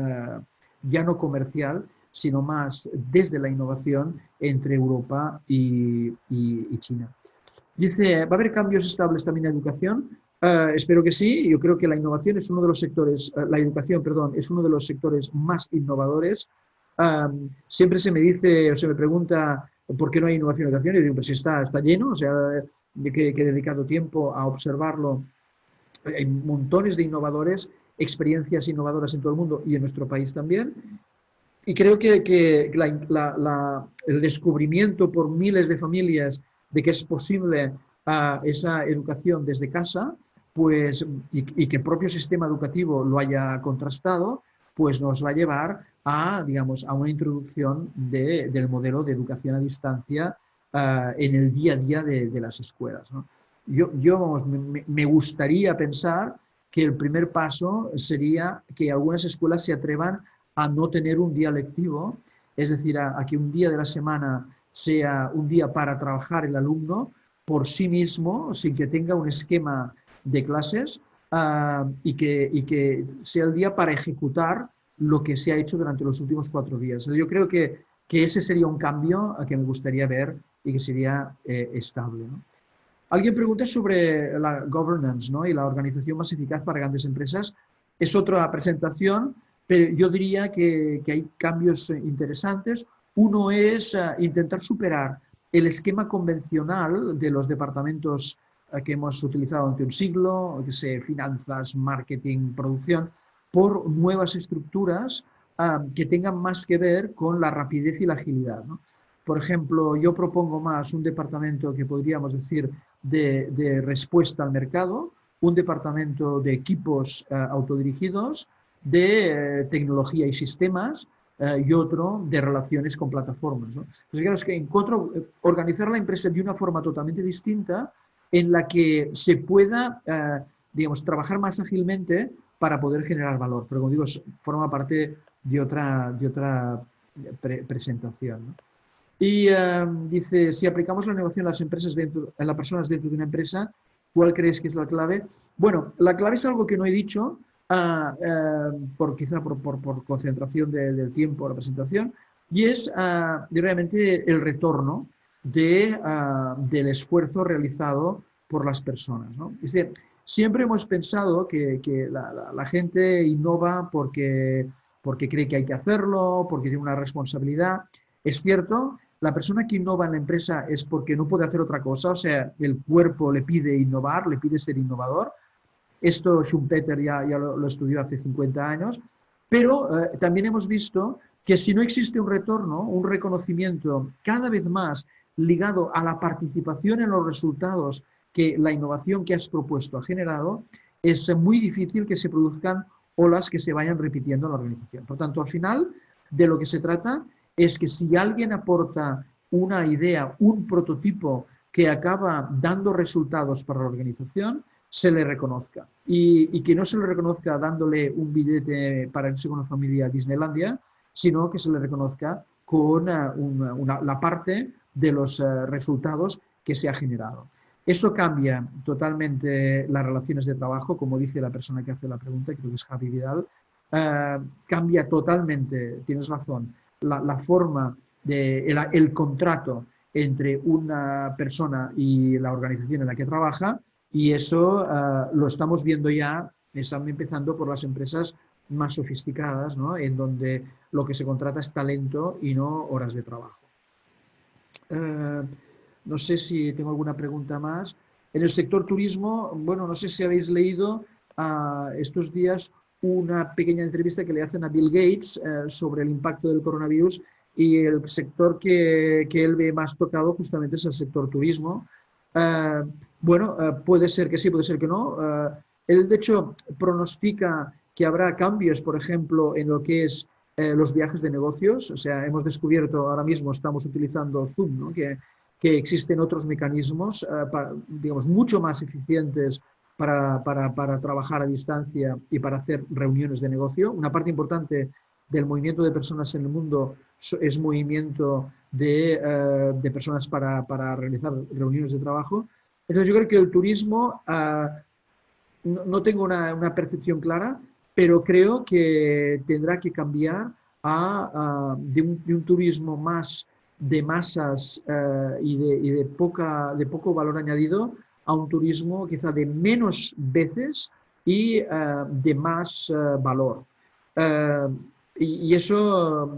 ya no comercial, sino más desde la innovación entre Europa y China. Dice, ¿va a haber cambios estables también en la educación? Espero que sí. Yo creo que la innovación es uno de los sectores, la educación, perdón, es uno de los sectores más innovadores. Siempre se me dice o se me pregunta por qué no hay innovación en educación. Y digo, pues está lleno, o sea, que he dedicado tiempo a observarlo. Hay montones de innovadores, experiencias innovadoras en todo el mundo y en nuestro país también. Y creo que el descubrimiento por miles de familias de que es posible esa educación desde casa, pues, y que el propio sistema educativo lo haya contrastado, pues nos va a llevar a, digamos, a una introducción del modelo de educación a distancia en el día a día de las escuelas, ¿no? Vamos, me gustaría pensar que el primer paso sería que algunas escuelas se atrevan a no tener un día lectivo, es decir, a que un día de la semana sea un día para trabajar el alumno por sí mismo, sin que tenga un esquema de clases y que sea el día para ejecutar lo que se ha hecho durante los últimos 4 días. Yo creo que ese sería un cambio que me gustaría ver y que sería estable, ¿no? Alguien pregunta sobre la governance, ¿no? Y la organización más eficaz para grandes empresas. Es otra presentación, pero yo diría que hay cambios interesantes. Uno es intentar superar el esquema convencional de los departamentos que hemos utilizado durante un siglo, que sé, finanzas, marketing, producción, por nuevas estructuras que tengan más que ver con la rapidez y la agilidad, ¿no? Por ejemplo, yo propongo más un departamento que podríamos decir de respuesta al mercado, un departamento de equipos autodirigidos, de tecnología y sistemas y otro de relaciones con plataformas, ¿no? Entonces, claro, es que encuentro organizar la empresa de una forma totalmente distinta en la que se pueda, digamos, trabajar más ágilmente para poder generar valor. Pero como digo, forma parte de otra presentación, ¿no? Y dice, si aplicamos la innovación a las empresas a las personas dentro de una empresa, ¿cuál crees que es la clave? Bueno, la clave es algo que no he dicho, quizá por concentración del tiempo de la presentación, y es realmente el retorno del esfuerzo realizado por las personas, ¿no? Es decir, siempre hemos pensado que la gente innova porque cree que hay que hacerlo, porque tiene una responsabilidad. Es cierto, la persona que innova en la empresa es porque no puede hacer otra cosa, o sea, el cuerpo le pide innovar, le pide ser innovador. Esto Schumpeter ya lo estudió hace 50 años, pero también hemos visto que si no existe un retorno, un reconocimiento cada vez más ligado a la participación en los resultados que la innovación que has propuesto ha generado, es muy difícil que se produzcan olas que se vayan repitiendo en la organización. Por tanto, al final, de lo que se trata es que si alguien aporta una idea, un prototipo que acaba dando resultados para la organización, se le reconozca. Y que no se le reconozca dándole un billete para irse con una familia a Disneylandia, sino que se le reconozca con la parte de los resultados que se ha generado. Eso cambia totalmente las relaciones de trabajo, como dice la persona que hace la pregunta, creo que es Javi Vidal, cambia totalmente, tienes razón, la forma el contrato entre una persona y la organización en la que trabaja, y eso lo estamos viendo ya, están empezando por las empresas más sofisticadas, ¿no? En donde lo que se contrata es talento y no horas de trabajo. No sé si tengo alguna pregunta más. En el sector turismo, bueno, no sé si habéis leído estos días una pequeña entrevista que le hacen a Bill Gates sobre el impacto del coronavirus, y el sector que él ve más tocado justamente es el sector turismo. Bueno, puede ser que sí, puede ser que no. Él, de hecho, pronostica que habrá cambios, por ejemplo, en lo que es los viajes de negocios. O sea, hemos descubierto, ahora mismo estamos utilizando Zoom, ¿no? Que existen otros mecanismos, digamos, mucho más eficientes para trabajar a distancia y para hacer reuniones de negocio. Una parte importante del movimiento de personas en el mundo es movimiento de personas para realizar reuniones de trabajo. Entonces yo creo que el turismo, no tengo una percepción clara, pero creo que tendrá que cambiar de un turismo más de masas y de poco valor añadido a un turismo quizá de menos veces y de más valor. Uh, y eso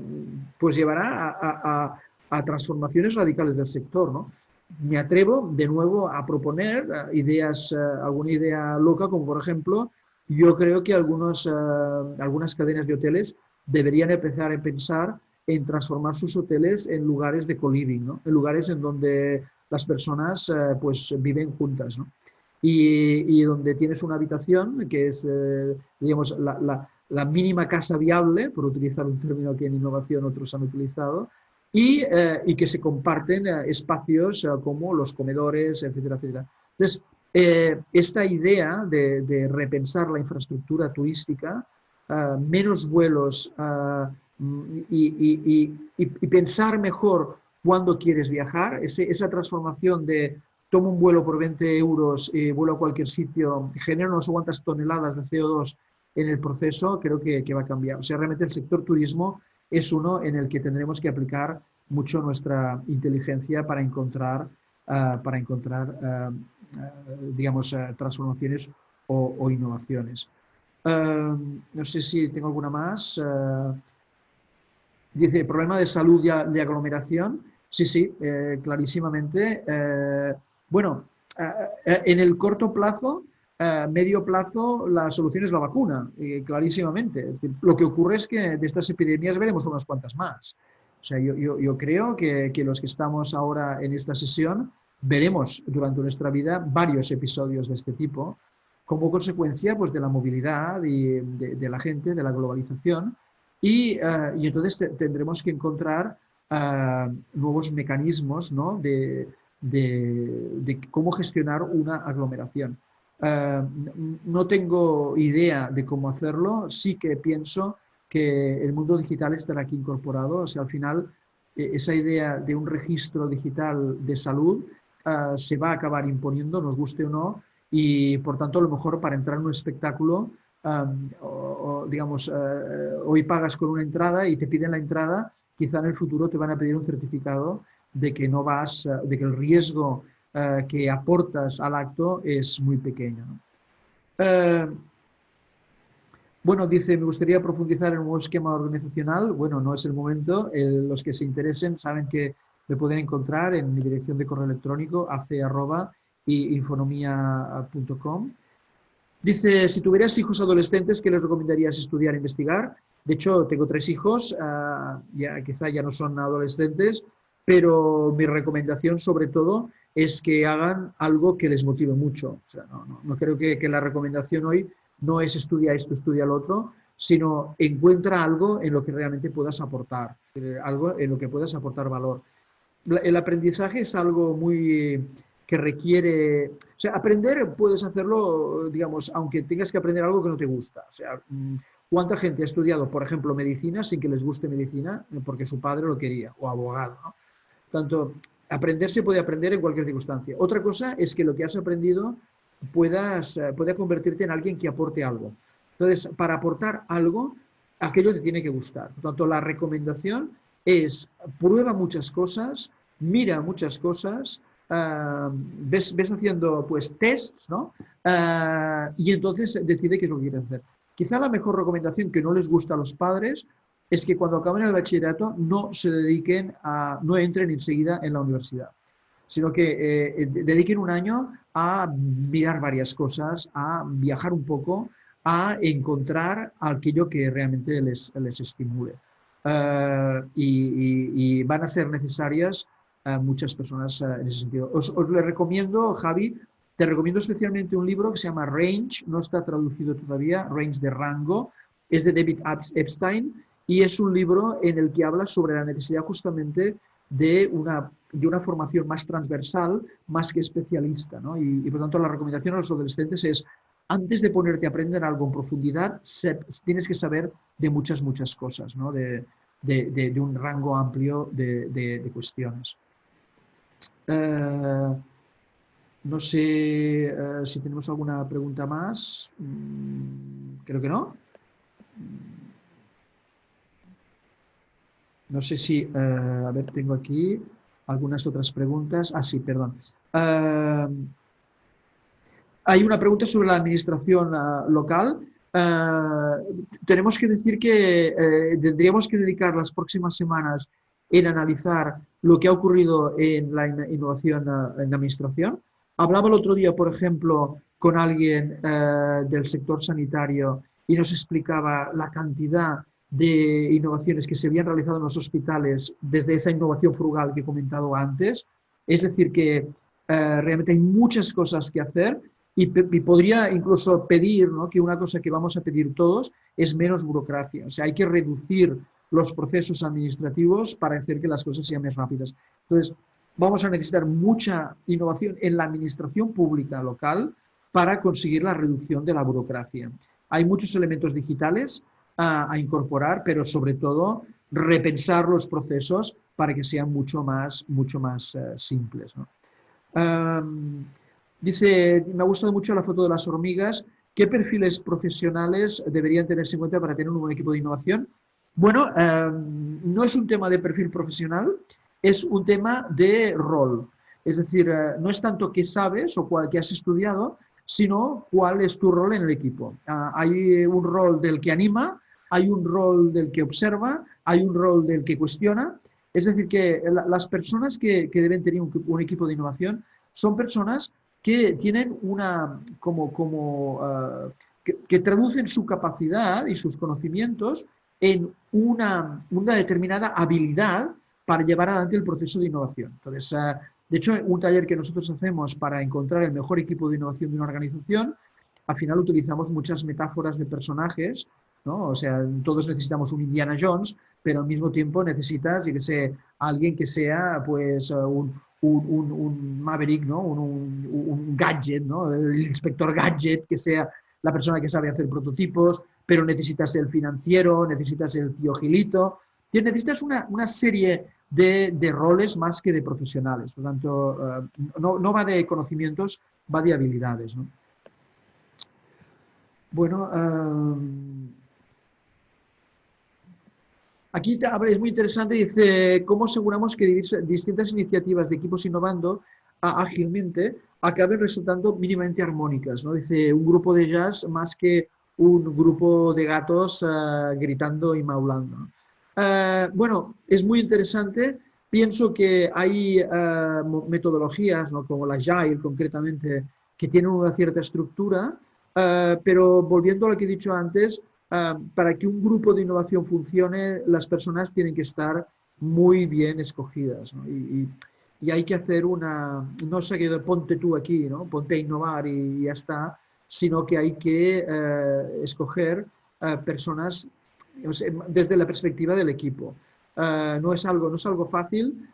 pues llevará a transformaciones radicales del sector, ¿no? Me atrevo de nuevo a proponer alguna idea loca, como por ejemplo, yo creo que algunas cadenas de hoteles deberían empezar a pensar en transformar sus hoteles en lugares de co-living, ¿no? En lugares en donde las personas pues viven juntas, ¿no? Y donde tienes una habitación que es, digamos, la mínima casa viable, por utilizar un término que en innovación otros han utilizado, y que se comparten espacios como los comedores, etcétera, etcétera. Entonces, esta idea de repensar la infraestructura turística, menos vuelos y pensar mejor cuándo quieres viajar, esa transformación de tomo un vuelo por 20 euros y vuelo a cualquier sitio, genera unas cuantas toneladas de CO2 en el proceso, creo que va a cambiar. O sea, realmente el sector turismo es uno en el que tendremos que aplicar mucho nuestra inteligencia para encontrar digamos, transformaciones o innovaciones. No sé si tengo alguna más. Dice, problema de salud de aglomeración. Sí, clarísimamente. Bueno, en el corto plazo, medio plazo, la solución es la vacuna, clarísimamente. Es decir, lo que ocurre es que de estas epidemias veremos unas cuantas más. O sea, yo creo que los que estamos ahora en esta sesión veremos durante nuestra vida varios episodios de este tipo, como consecuencia pues, de la movilidad y de la gente, de la globalización, y entonces tendremos que encontrar nuevos mecanismos, ¿no? de cómo gestionar una aglomeración. No tengo idea de cómo hacerlo, sí que pienso que el mundo digital estará aquí incorporado. O sea, al final esa idea de un registro digital de salud se va a acabar imponiendo, nos guste o no, y por tanto a lo mejor para entrar en un espectáculo, digamos, hoy pagas con una entrada y te piden la entrada, quizá en el futuro te van a pedir un certificado de que no vas, de que el riesgo que aportas al acto es muy pequeño, ¿no? Bueno, dice, me gustaría profundizar en un nuevo esquema organizacional. Bueno, no es el momento. Los que se interesen saben que me pueden encontrar en mi dirección de correo electrónico ac@infonomia.com. Dice, si tuvieras hijos adolescentes, ¿qué les recomendarías estudiar e investigar? De hecho, tengo 3 hijos, quizá ya no son adolescentes, pero mi recomendación sobre todo es que hagan algo que les motive mucho. O sea, no creo que la recomendación hoy no es estudia esto, estudia lo otro, sino encuentra algo en lo que realmente puedas aportar, algo en lo que puedas aportar valor. El aprendizaje es algo muy que requiere, o sea, aprender puedes hacerlo, digamos, aunque tengas que aprender algo que no te gusta. O sea, ¿cuánta gente ha estudiado, por ejemplo, medicina sin que les guste medicina porque su padre lo quería, o abogado, ¿no? Tanto, aprender se puede aprender en cualquier circunstancia. Otra cosa es que lo que has aprendido pueda convertirte en alguien que aporte algo. Entonces, para aportar algo, aquello te tiene que gustar. Por tanto, la recomendación es prueba muchas cosas, mira muchas cosas, ves haciendo pues tests, ¿no? Y entonces decide qué es lo que quieres hacer. Quizá la mejor recomendación que no les gusta a los padres es que cuando acaben el bachillerato no no entren enseguida en la universidad, sino que dediquen un año a mirar varias cosas, a viajar un poco, a encontrar aquello que realmente les estimule. Y van a ser necesarias muchas personas en ese sentido. Os le recomiendo, Javi, te recomiendo especialmente un libro que se llama Range, no está traducido todavía, Range de rango, es de David Epstein, y es un libro en el que habla sobre la necesidad justamente de una formación más transversal, más que especialista, ¿no? Y por tanto la recomendación a los adolescentes es, antes de ponerte a aprender algo en profundidad, tienes que saber de muchas cosas, ¿no? De un rango amplio de cuestiones. No sé si tenemos alguna pregunta más. Creo que no. No sé si, a ver, tengo aquí algunas otras preguntas. Ah, sí, perdón. Hay una pregunta sobre la administración local. Tenemos que decir que tendríamos que dedicar las próximas semanas en analizar lo que ha ocurrido en la innovación en la administración. Hablaba el otro día, por ejemplo, con alguien del sector sanitario y nos explicaba la cantidad de innovaciones que se habían realizado en los hospitales desde esa innovación frugal que he comentado antes. Es decir, que realmente hay muchas cosas que hacer y podría incluso pedir, ¿no?, que una cosa que vamos a pedir todos es menos burocracia. O sea, hay que reducir los procesos administrativos para hacer que las cosas sean más rápidas. Entonces, vamos a necesitar mucha innovación en la administración pública local para conseguir la reducción de la burocracia. Hay muchos elementos digitales a incorporar, pero sobre todo repensar los procesos para que sean mucho más simples, ¿no? Dice, me ha gustado mucho la foto de las hormigas. ¿Qué perfiles profesionales deberían tenerse en cuenta para tener un buen equipo de innovación? Bueno, no es un tema de perfil profesional, es un tema de rol. Es decir, no es tanto qué sabes o qué has estudiado, sino cuál es tu rol en el equipo. Hay un rol del que anima, hay un rol del que observa, hay un rol del que cuestiona. Es decir, que las personas que deben tener un equipo de innovación son personas que tienen que traducen su capacidad y sus conocimientos en una determinada habilidad para llevar adelante el proceso de innovación. Entonces, de hecho, un taller que nosotros hacemos para encontrar el mejor equipo de innovación de una organización, al final utilizamos muchas metáforas de personajes, ¿no? O sea, todos necesitamos un Indiana Jones, pero al mismo tiempo necesitas, alguien que sea, pues, un Maverick, ¿no? Un gadget, ¿no? El inspector gadget, que sea la persona que sabe hacer prototipos, pero necesitas el financiero, necesitas el tío Gilito. Necesitas una serie de roles más que de profesionales. Por lo tanto, no va de conocimientos, va de habilidades, ¿no? Bueno, aquí es muy interesante, dice, ¿cómo aseguramos que distintas iniciativas de equipos innovando ágilmente acaben resultando mínimamente armónicas, ¿no? Dice, un grupo de jazz más que un grupo de gatos gritando y maulando, ¿no? Bueno, es muy interesante. Pienso que hay metodologías, ¿no?, como la Agile concretamente, que tienen una cierta estructura, pero volviendo a lo que he dicho antes, para que un grupo de innovación funcione, las personas tienen que estar muy bien escogidas, ¿no? Y hay que hacer no sé qué, ponte tú aquí, ¿no? Ponte a innovar y ya está, sino que hay que escoger personas, o sea, desde la perspectiva del equipo. No es algo fácil,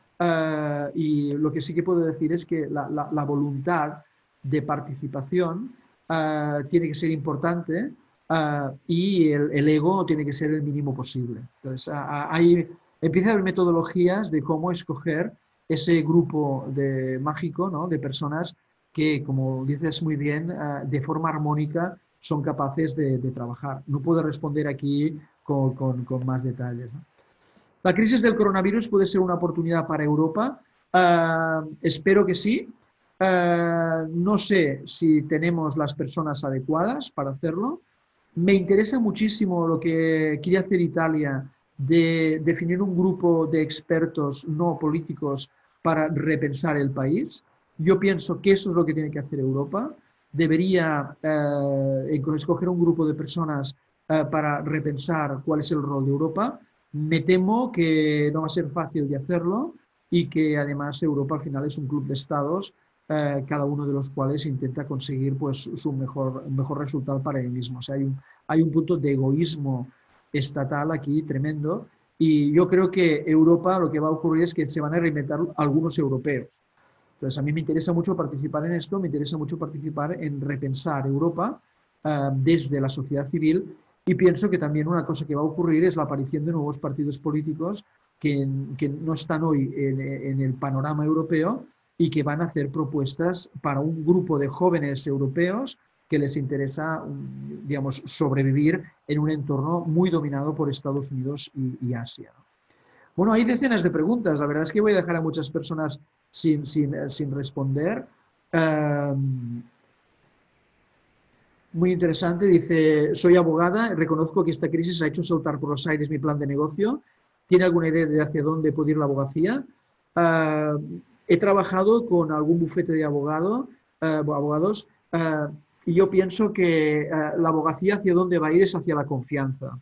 y lo que sí que puedo decir es que la voluntad de participación tiene que ser importante, y el ego tiene que ser el mínimo posible. Entonces, empieza a haber metodologías de cómo escoger ese grupo mágico, ¿no?, de personas que, como dices muy bien, de forma armónica son capaces de trabajar. No puedo responder aquí con más detalles, ¿no? ¿La crisis del coronavirus puede ser una oportunidad para Europa? Espero que sí. No sé si tenemos las personas adecuadas para hacerlo. Me interesa muchísimo lo que quiere hacer Italia de definir un grupo de expertos no políticos para repensar el país. Yo pienso que eso es lo que tiene que hacer Europa. Debería escoger un grupo de personas para repensar cuál es el rol de Europa. Me temo que no va a ser fácil de hacerlo y que además Europa al final es un club de estados, cada uno de los cuales intenta conseguir pues su mejor resultado para él mismo. O sea, hay un punto de egoísmo estatal aquí tremendo, y yo creo que Europa, lo que va a ocurrir es que se van a reinventar algunos europeos. Entonces, a mí me interesa mucho participar en esto, me interesa mucho participar en repensar Europa desde la sociedad civil, y pienso que también una cosa que va a ocurrir es la aparición de nuevos partidos políticos que no están hoy en el panorama europeo y que van a hacer propuestas para un grupo de jóvenes europeos que les interesa, digamos, sobrevivir en un entorno muy dominado por Estados Unidos y Asia. Bueno, hay decenas de preguntas. La verdad es que voy a dejar a muchas personas sin responder. Muy interesante, dice, soy abogada, reconozco que esta crisis ha hecho saltar por los aires mi plan de negocio. ¿Tiene alguna idea de hacia dónde puede ir la abogacía? He trabajado con algún bufete de abogados, y yo pienso que la abogacía hacia dónde va a ir es hacia la confianza.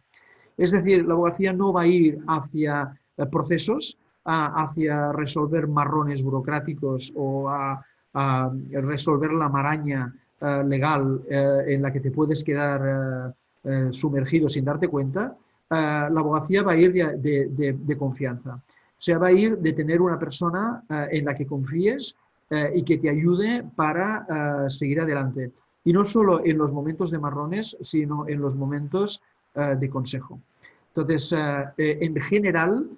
Es decir, la abogacía no va a ir hacia procesos, hacia resolver marrones burocráticos o a resolver la maraña legal en la que te puedes quedar sumergido sin darte cuenta. La abogacía va a ir de confianza. O sea, va a ir de tener una persona en la que confíes y que te ayude para seguir adelante. Y no solo en los momentos de marrones, sino en los momentos de consejo. Entonces, en general,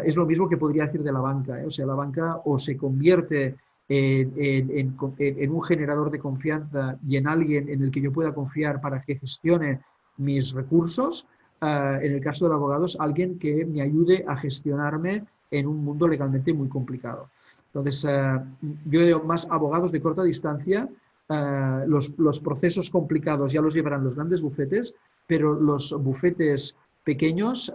es lo mismo que podría decir de la banca. O sea, la banca o se convierte en un generador de confianza y en alguien en el que yo pueda confiar para que gestione mis recursos. En el caso de los abogados, alguien que me ayude a gestionarme en un mundo legalmente muy complicado. Entonces, yo veo más abogados de corta distancia. Los procesos complicados ya los llevarán los grandes bufetes, pero los bufetes pequeños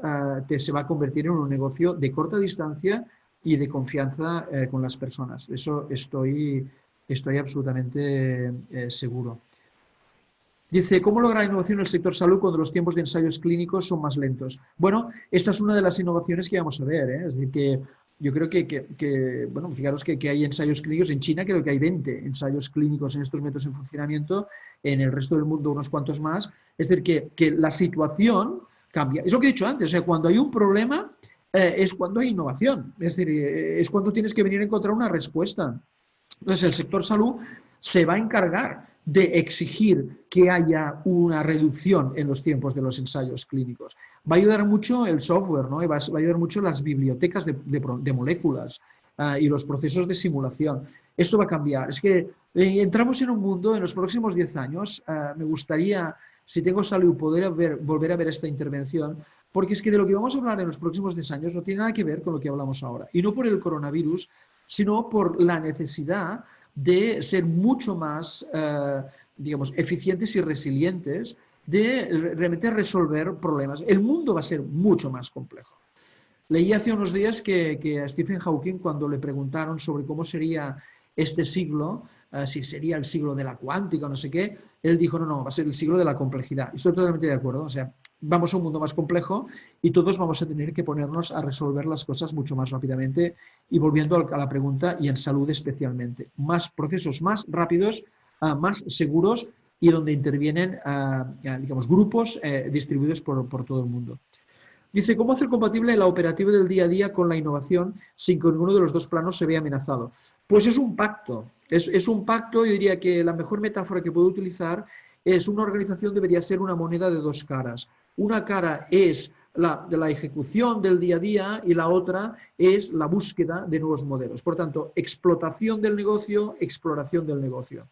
se va a convertir en un negocio de corta distancia y de confianza con las personas. Eso estoy absolutamente seguro. Dice, ¿cómo lograr innovación en el sector salud cuando los tiempos de ensayos clínicos son más lentos? Bueno, esta es una de las innovaciones que vamos a ver, ¿eh? Es decir, que yo creo que bueno, fijaros que hay ensayos clínicos en China, creo que hay 20 ensayos clínicos en estos métodos en funcionamiento, en el resto del mundo unos cuantos más. Es decir, que la situación cambia. Es lo que he dicho antes, o sea, cuando hay un problema es cuando hay innovación, es decir, es cuando tienes que venir a encontrar una respuesta. Entonces, el sector salud se va a encargar de exigir que haya una reducción en los tiempos de los ensayos clínicos. Va a ayudar mucho el software, ¿no? Y va a ayudar mucho las bibliotecas de moléculas y los procesos de simulación. Esto va a cambiar. Es que entramos en un mundo, en los próximos 10 años, me gustaría, si tengo salud, poder volver a ver esta intervención, porque es que de lo que vamos a hablar en los próximos 10 años no tiene nada que ver con lo que hablamos ahora. Y no por el coronavirus, sino por la necesidad de ser mucho más, digamos, eficientes y resilientes, de realmente resolver problemas. El mundo va a ser mucho más complejo. Leí hace unos días que a Stephen Hawking, cuando le preguntaron sobre cómo sería este siglo, si sería el siglo de la cuántica o no sé qué, él dijo, no, va a ser el siglo de la complejidad. Y estoy totalmente de acuerdo. O sea, vamos a un mundo más complejo y todos vamos a tener que ponernos a resolver las cosas mucho más rápidamente. Y volviendo a la pregunta, y en salud especialmente, más procesos más rápidos, más seguros y donde intervienen, digamos, grupos distribuidos por todo el mundo. Dice, ¿cómo hacer compatible la operativa del día a día con la innovación sin que ninguno de los dos planos se vea amenazado? Pues es un pacto. Es un pacto, yo diría que la mejor metáfora que puedo utilizar es una organización debería ser una moneda de dos caras. Una cara es de la ejecución del día a día y la otra es la búsqueda de nuevos modelos. Por tanto, explotación del negocio, exploración del negocio.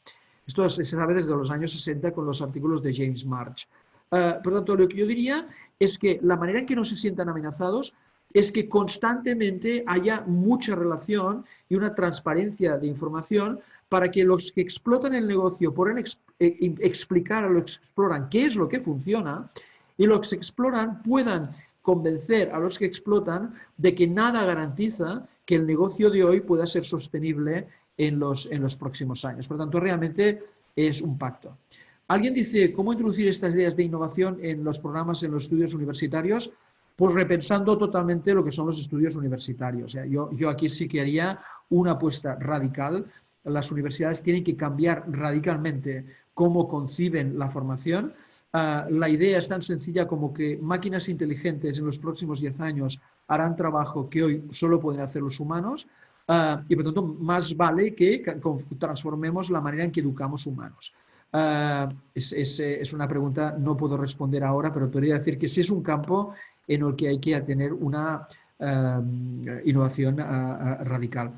Esto se sabe desde los años 60 con los artículos de James March. Por tanto, lo que yo diría es que la manera en que no se sientan amenazados es que constantemente haya mucha relación y una transparencia de información para que los que explotan el negocio puedan explicar a los que exploran qué es lo que funciona y los que exploran puedan convencer a los que explotan de que nada garantiza que el negocio de hoy pueda ser sostenible en los próximos años. Por lo tanto, realmente es un pacto. Alguien dice, ¿cómo introducir estas ideas de innovación en los programas, en los estudios universitarios? Pues repensando totalmente lo que son los estudios universitarios. O sea, yo aquí sí que haría una apuesta radical. Las universidades tienen que cambiar radicalmente cómo conciben la formación. La idea es tan sencilla como que máquinas inteligentes en los próximos 10 años harán trabajo que hoy solo pueden hacer los humanos. Y por tanto, más vale que transformemos la manera en que educamos humanos. Es una pregunta, no puedo responder ahora, pero podría decir que sí es un campo en el que hay que tener una innovación radical.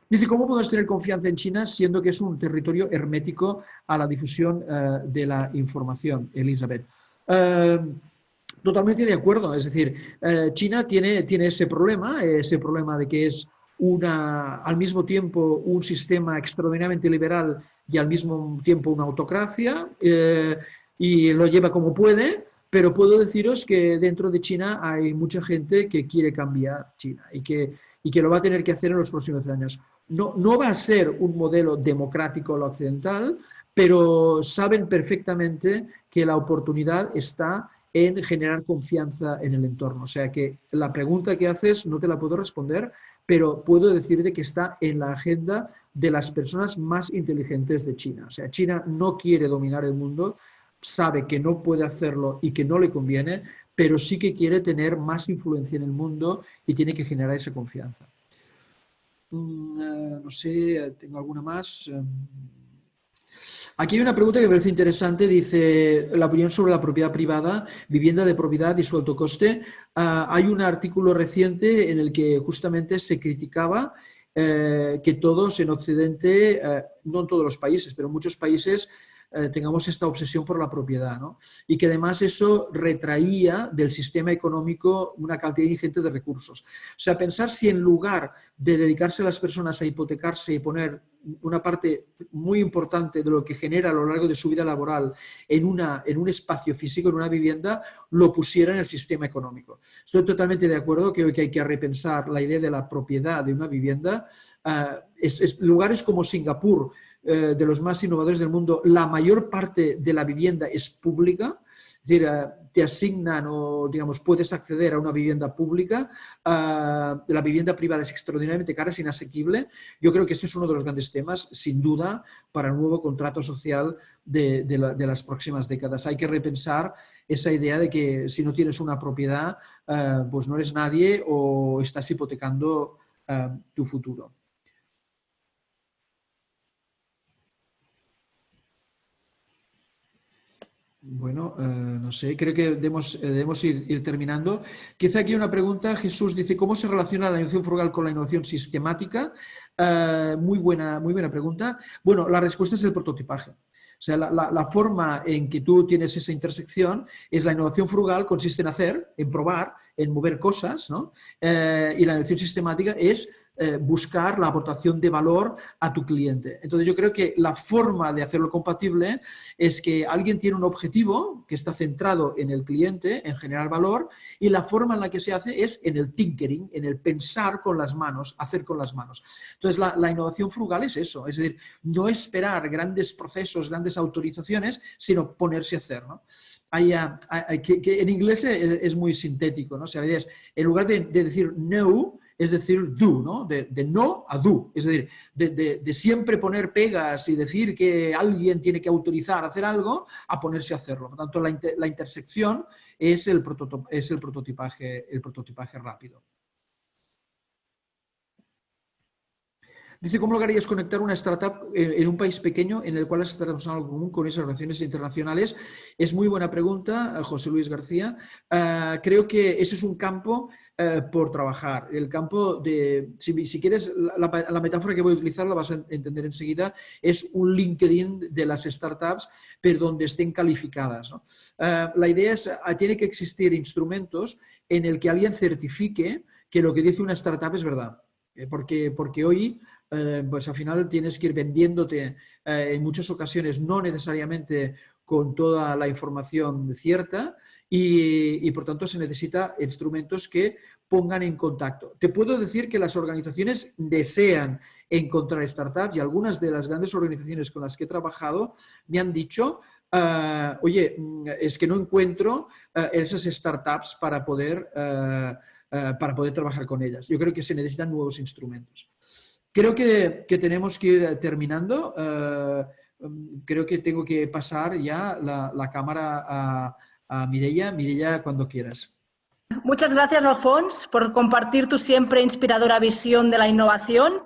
Dice, ¿cómo podemos tener confianza en China siendo que es un territorio hermético a la difusión de la información, Elizabeth? Totalmente de acuerdo, es decir, China tiene ese problema de que es al mismo tiempo un sistema extraordinariamente liberal y al mismo tiempo una autocracia, y lo lleva como puede, pero puedo deciros que dentro de China hay mucha gente que quiere cambiar China y que lo va a tener que hacer en los próximos años. No va a ser un modelo democrático lo occidental, pero saben perfectamente que la oportunidad está en generar confianza en el entorno. O sea que la pregunta que haces no te la puedo responder, pero puedo decirte que está en la agenda de las personas más inteligentes de China. O sea, China no quiere dominar el mundo, sabe que no puede hacerlo y que no le conviene, pero sí que quiere tener más influencia en el mundo y tiene que generar esa confianza. No sé, ¿tengo alguna más? Aquí hay una pregunta que me parece interesante, dice la opinión sobre la propiedad privada, vivienda de propiedad y su alto coste. Hay un artículo reciente en el que justamente se criticaba que todos en Occidente, no en todos los países, pero en muchos países, tengamos esta obsesión por la propiedad, ¿no? Y que además eso retraía del sistema económico una cantidad ingente de recursos. O sea, pensar si en lugar de dedicarse a las personas a hipotecarse y poner una parte muy importante de lo que genera a lo largo de su vida laboral en un espacio físico, en una vivienda, lo pusiera en el sistema económico. Estoy totalmente de acuerdo que hoy hay que repensar la idea de la propiedad de una vivienda. Lugares como Singapur, de los más innovadores del mundo, la mayor parte de la vivienda es pública, es decir, te asignan o, digamos, puedes acceder a una vivienda pública. La vivienda privada es extraordinariamente cara, es inasequible. Yo creo que este es uno de los grandes temas, sin duda, para el nuevo contrato social de las próximas décadas. Hay que repensar esa idea de que si no tienes una propiedad, pues no eres nadie o estás hipotecando tu futuro. Bueno, no sé, creo que debemos ir terminando. Quizá aquí una pregunta. Jesús dice, ¿cómo se relaciona la innovación frugal con la innovación sistemática? Muy buena pregunta. Bueno, la respuesta es el prototipaje. O sea, la forma en que tú tienes esa intersección es la innovación frugal, consiste en hacer, en probar, en mover cosas, ¿no? Y la innovación sistemática es buscar la aportación de valor a tu cliente. Entonces yo creo que la forma de hacerlo compatible es que alguien tiene un objetivo que está centrado en el cliente, en generar valor, y la forma en la que se hace es en el tinkering, en el pensar con las manos, hacer con las manos. Entonces la innovación frugal es eso, es decir, no esperar grandes procesos, grandes autorizaciones, sino ponerse a hacer, ¿no? Que en inglés es muy sintético, ¿no? O sea, la idea es, en lugar de decir no, es decir do, ¿no? De no a do. Es decir, de siempre poner pegas y decir que alguien tiene que autorizar a hacer algo, a ponerse a hacerlo. Por tanto, la intersección es el prototipaje rápido. Dice, ¿cómo lograrías conectar una startup en un país pequeño en el cual las startups son algo común con esas relaciones internacionales? Es muy buena pregunta, José Luis García. Creo que ese es un campo por trabajar. El campo de, si quieres, la metáfora que voy a utilizar la vas a entender enseguida, es un LinkedIn de las startups, pero donde estén calificadas, ¿no? La idea es, tiene que existir instrumentos en el que alguien certifique que lo que dice una startup es verdad. Porque hoy, pues al final tienes que ir vendiéndote en muchas ocasiones, no necesariamente con toda la información cierta y por tanto se necesitan instrumentos que pongan en contacto. Te puedo decir que las organizaciones desean encontrar startups y algunas de las grandes organizaciones con las que he trabajado me han dicho, oye, es que no encuentro esas startups para poder trabajar con ellas. Yo creo que se necesitan nuevos instrumentos. Creo que tenemos que ir terminando. Creo que tengo que pasar ya la cámara a Mireia. Mireia, cuando quieras. Muchas gracias, Alfons, por compartir tu siempre inspiradora visión de la innovación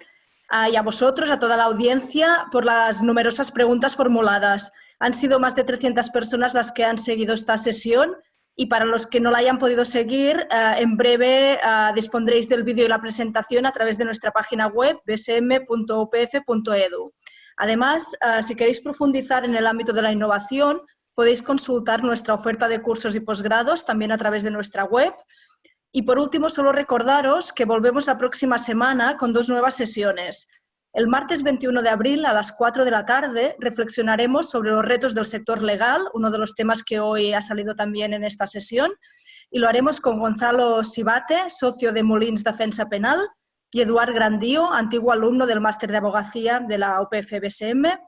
y a vosotros, a toda la audiencia, por las numerosas preguntas formuladas. Han sido más de 300 personas las que han seguido esta sesión y para los que no la hayan podido seguir, en breve dispondréis del vídeo y la presentación a través de nuestra página web bsm.upf.edu. Además, si queréis profundizar en el ámbito de la innovación, podéis consultar nuestra oferta de cursos y posgrados también a través de nuestra web. Y por último, solo recordaros que volvemos la próxima semana con 2 nuevas sesiones. El martes 21 de abril a las 4 de la tarde reflexionaremos sobre los retos del sector legal, uno de los temas que hoy ha salido también en esta sesión, y lo haremos con Gonzalo Sibate, socio de Molins Defensa Penal, y Eduard Grandío, antiguo alumno del máster de abogacía de la UPF-BSM.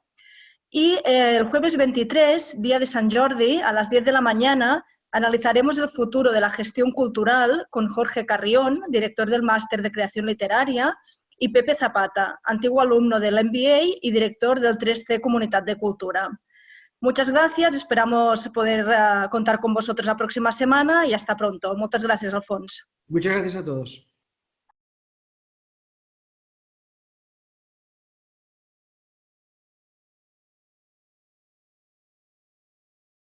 Y el jueves 23, día de Sant Jordi, a las 10 de la mañana, analizaremos el futuro de la gestión cultural con Jorge Carrión, director del máster de creación literaria, y Pepe Zapata, antiguo alumno del MBA y director del 3C Comunitat de Cultura. Muchas gracias, esperamos poder contar con vosotros la próxima semana y hasta pronto. Muchas gracias, Alfons. Muchas gracias a todos.